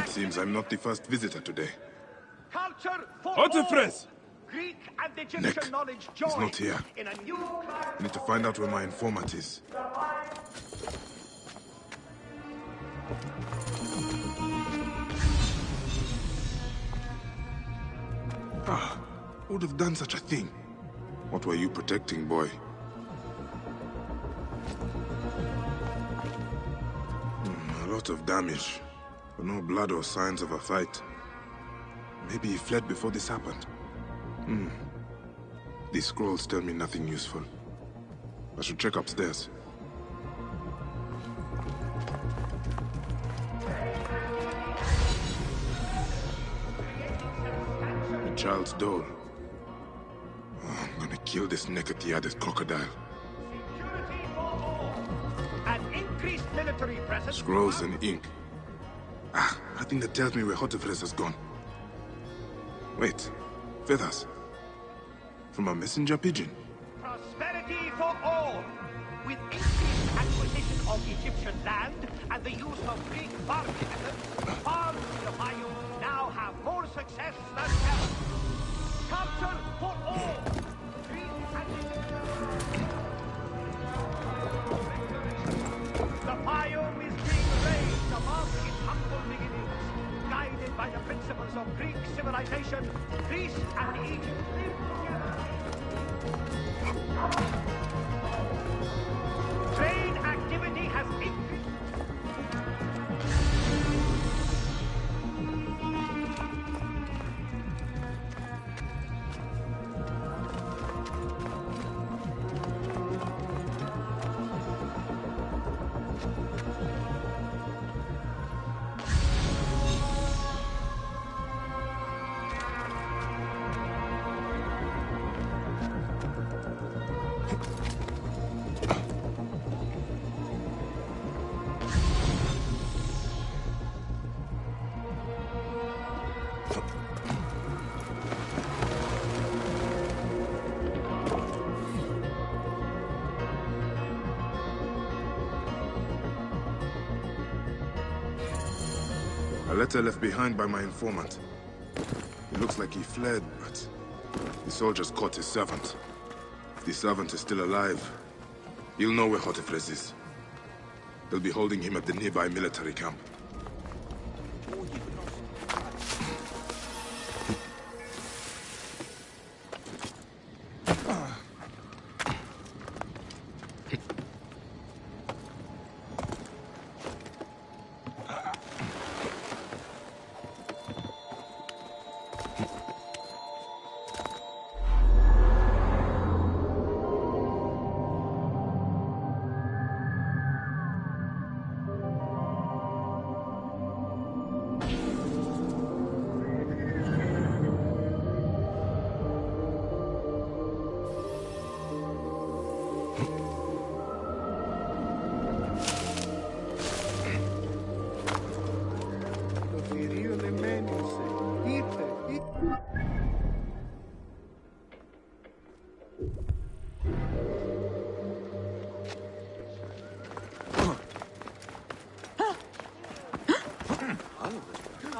Seems I'm not the first visitor today. Culture for Otefres! Greek and Nick, Egyptian knowledge he's join not here. in a new I need to find out where my informant is. Ah, who would have done such a thing? What were you protecting, boy? A lot of damage, but no blood or signs of a fight. Maybe he fled before this happened. These scrolls tell me nothing useful. I should check upstairs. The child's doll. Oh, I'm gonna kill this naked crocodile. an increased military presence. Scrolls and ink. Ah, nothing that tells me where Hotefres has gone. Wait, feathers. From a messenger pigeon. Prosperity for all. With increased acquisition of Egyptian land and the use of Greek farming methods, farms in the Fayum now have more success than ever. Culture for all. Greek and Egyptian. The Fayum is being raised above its humble beginnings, guided by the principles of Greek civilization. Greece and Egypt live together. Trade activity has increased. A letter left behind by my informant. It looks like he fled, but the soldiers caught his servant. If the servant is still alive, he'll know where Hotefres is. They'll be holding him at the nearby military camp.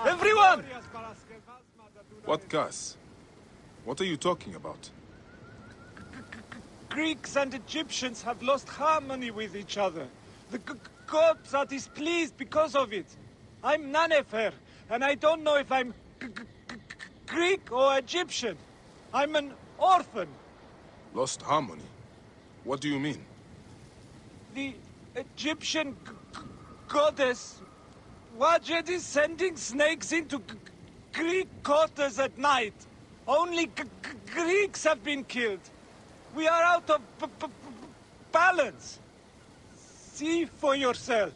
Everyone! What, Gus? What are you talking about? Greeks and Egyptians have lost harmony with each other. The gods are displeased because of it. I'm Nanefer, and I don't know if I'm Greek or Egyptian. I'm an orphan. Lost harmony? What do you mean? The Egyptian goddess Wajed is sending snakes into Greek quarters at night. Only Greeks have been killed. We are out of balance. See for yourself.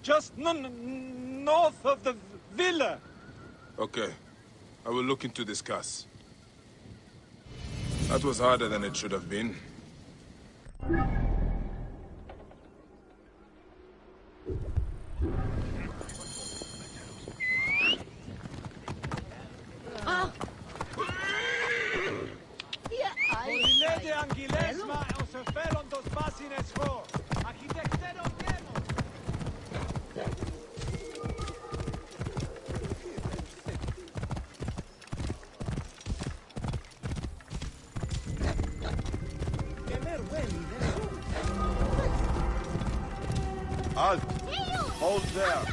Just north of the villa. Okay. I will look into this case. That was harder than it should have been. Πολυλέτε αγγυλέσμα ως εφέροντος βάσιν εσχό. Αρχιτεκτέρο γέμο. Halt! Hold there!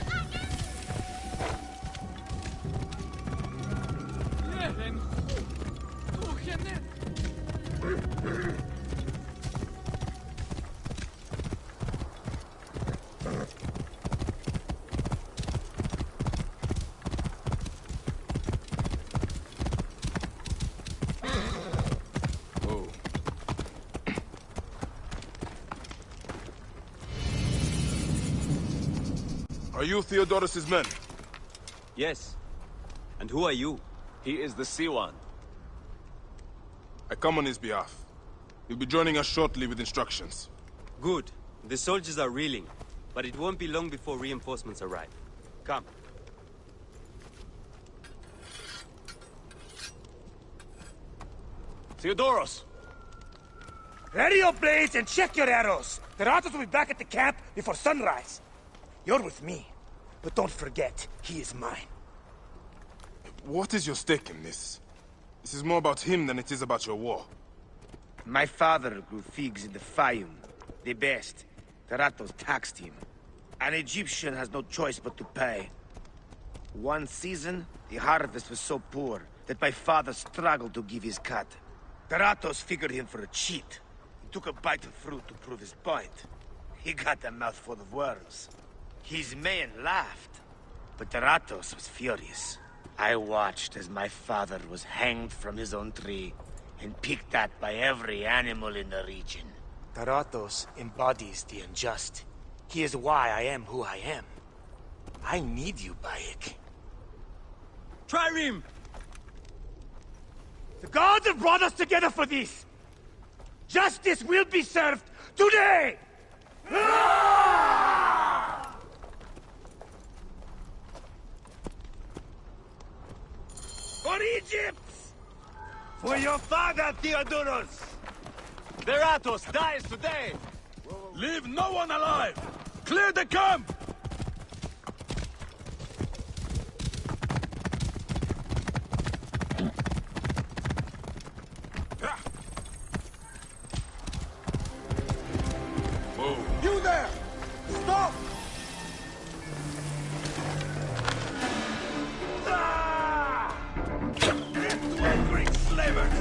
Are you Theodorus's men? Yes. And who are you? He is the Siwan. I come on his behalf. He'll be joining us shortly with instructions. Good. The soldiers are reeling, but it won't be long before reinforcements arrive. Come. Theodorus! Ready your blades and check your arrows. The Ratos will be back at the camp before sunrise. You're with me, but don't forget, he is mine. What is your stake in this? This is more about him than it is about your war. My father grew figs in the Fayum. The best. The Ratos taxed him. An Egyptian has no choice but to pay. One season, the harvest was so poor that my father struggled to give his cut. The Ratos figured him for a cheat. He took a bite of fruit to prove his point. He got a mouthful of worms. His men laughed, but the Ratos was furious. I watched as my father was hanged from his own tree and picked at by every animal in the region. The Ratos embodies the unjust. He is why I am who I am. I need you, Bayek. Trireme! The gods have brought us together for this! Justice will be served today! For Egypt! For your father, Theodorus! The Ratos dies today! Leave no one alive! Clear the camp! You there! Stop! Greek slavers!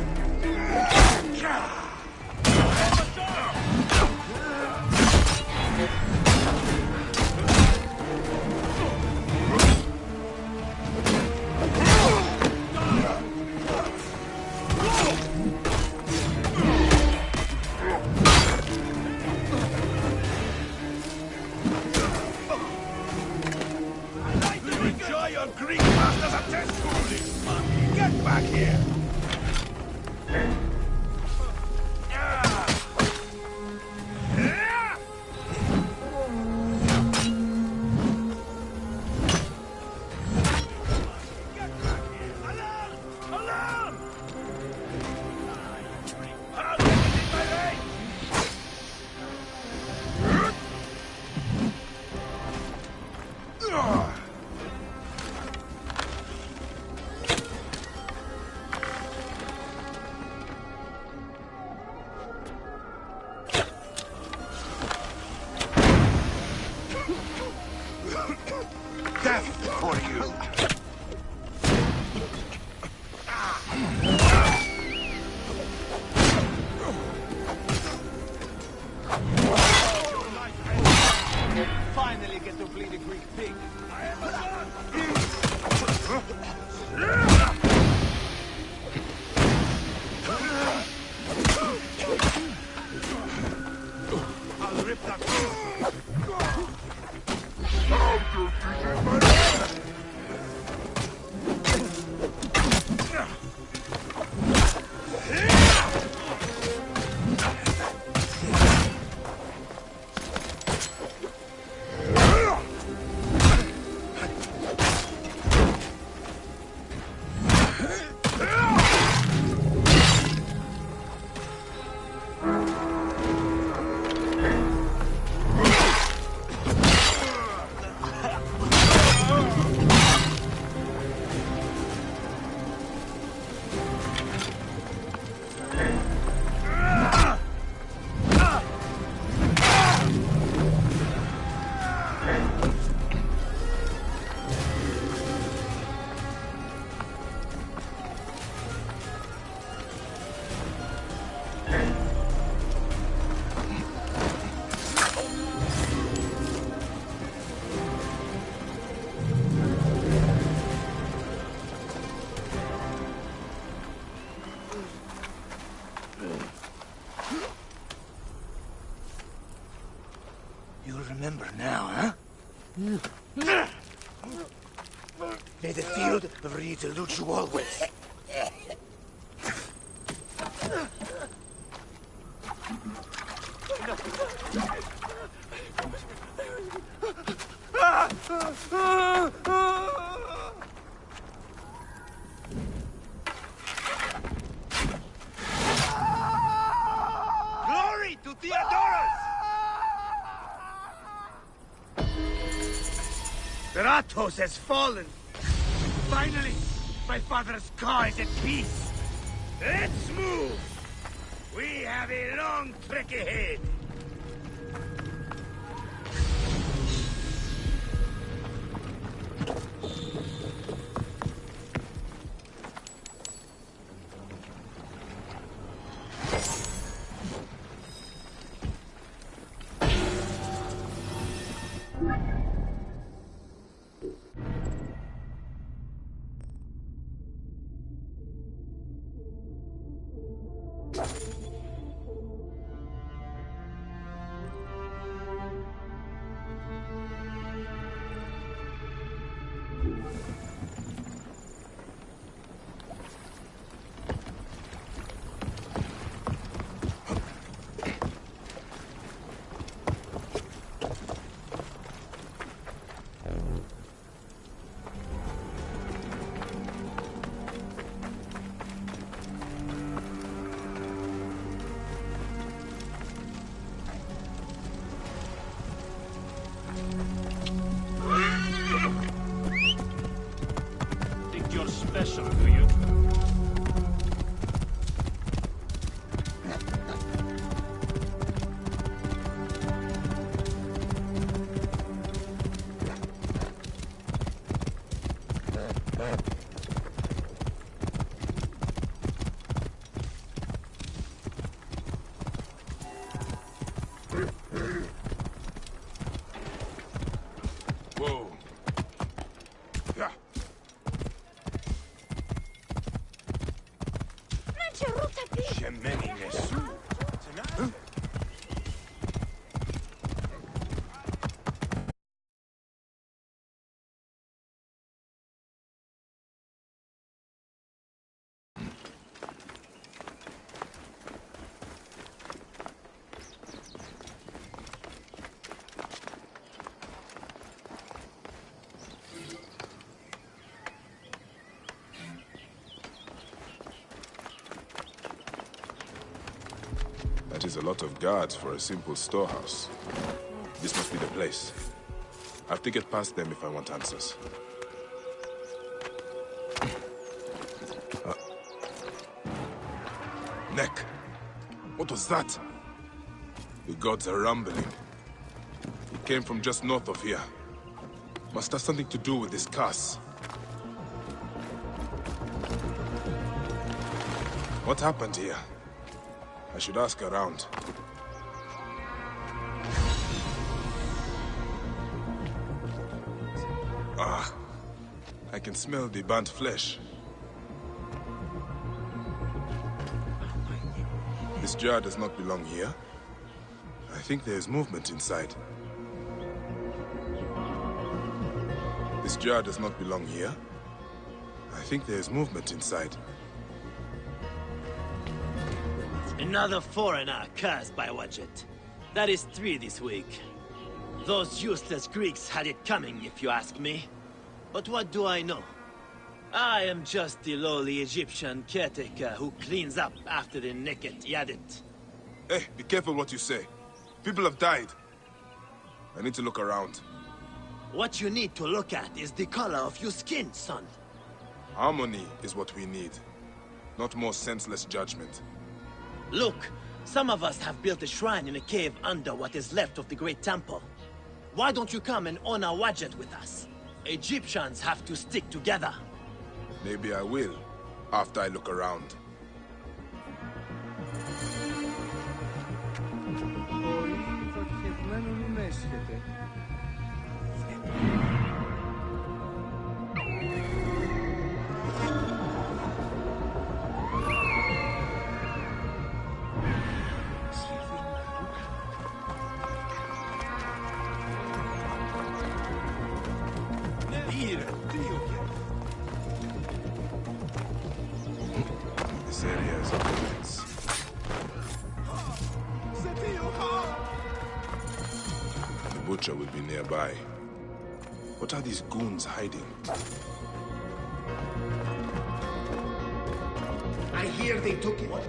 Enjoy your Greek master's attention! Get back here! remember now, huh? May the field of reeds elude you always. Glory to Theodorus! Stratos has fallen. Finally, my father's car is at peace. Let's move. We have a long trek ahead. Think you're special, do you? Whoa. Yeah. Shemeni Nesu. That is a lot of guards for a simple storehouse. This must be the place. I have to get past them if I want answers. Neck! What was that? The gods are rumbling. It came from just north of here. Must have something to do with this curse. What happened here? I should ask around. Ah, I can smell the burnt flesh. This jar does not belong here. I think there is movement inside. This jar does not belong here. I think there is movement inside. Another foreigner cursed by Wadjet. That is 3 this week. Those useless Greeks had it coming, if you ask me. But what do I know? I am just the lowly Egyptian caretaker who cleans up after the naked Yadit. Hey, be careful what you say. People have died. I need to look around. What you need to look at is the color of your skin, son. Harmony is what we need, not more senseless judgment. Look, some of us have built a shrine in a cave under what is left of the Great Temple. Why don't you come and honor Wadjet with us? Egyptians have to stick together. Maybe I will, after I look around. supplements. The butcher will be nearby. What are these goons hiding? I hear they took it. What?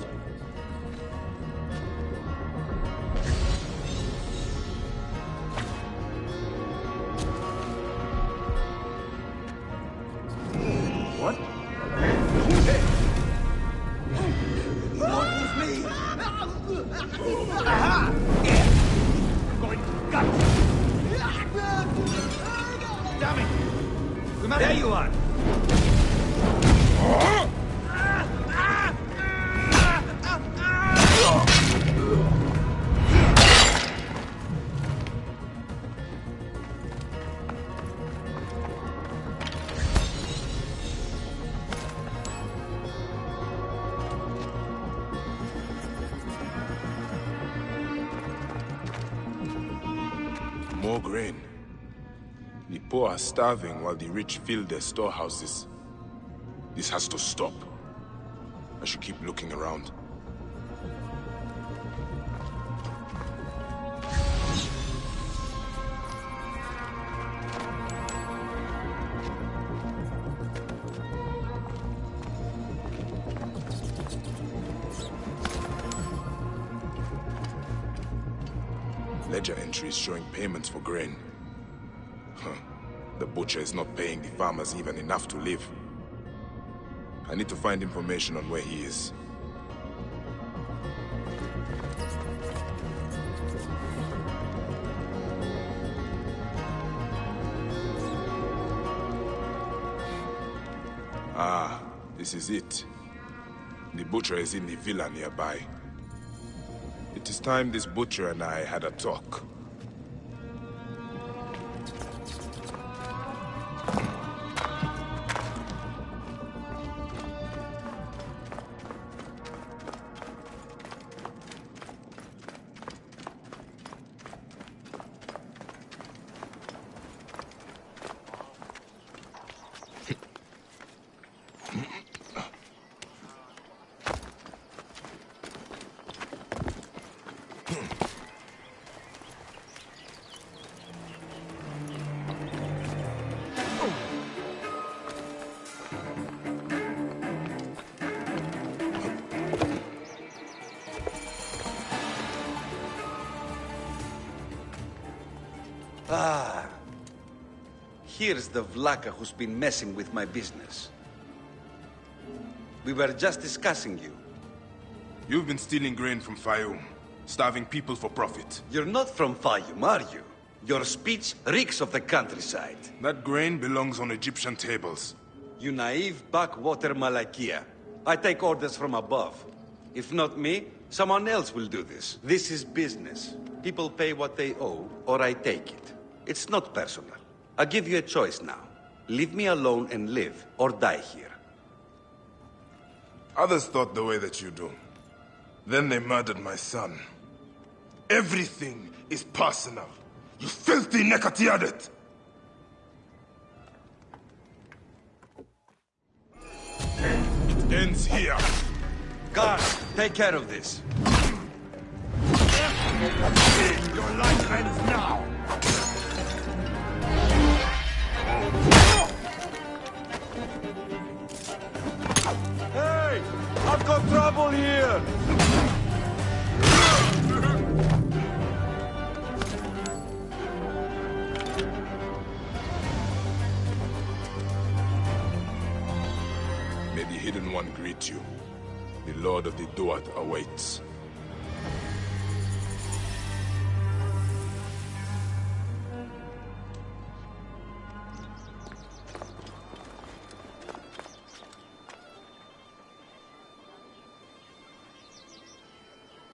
There you are! More grain. The poor are starving while the rich fill their storehouses. This has to stop. I should keep looking around. Ledger entries showing payments for grain. The butcher is not paying the farmers even enough to live. I need to find information on where he is. Ah, this is it. The butcher is in the villa nearby. It is time this butcher and I had a talk. Ah. Here's the Vlaka who's been messing with my business. We were just discussing you. You've been stealing grain from Fayum, starving people for profit. You're not from Fayum, are you? Your speech reeks of the countryside. That grain belongs on Egyptian tables. You naive backwater Malakia. I take orders from above. If not me, someone else will do this. This is business. People pay what they owe, or I take it. It's not personal. I give you a choice now. Leave me alone and live, or die here. Others thought the way that you do. Then they murdered my son. Everything is personal. You filthy Nekatiadet! It ends here. Guards, take care of this. Your life ends now! Hey! I've got trouble here! May the Hidden One greet you. The Lord of the Duat awaits.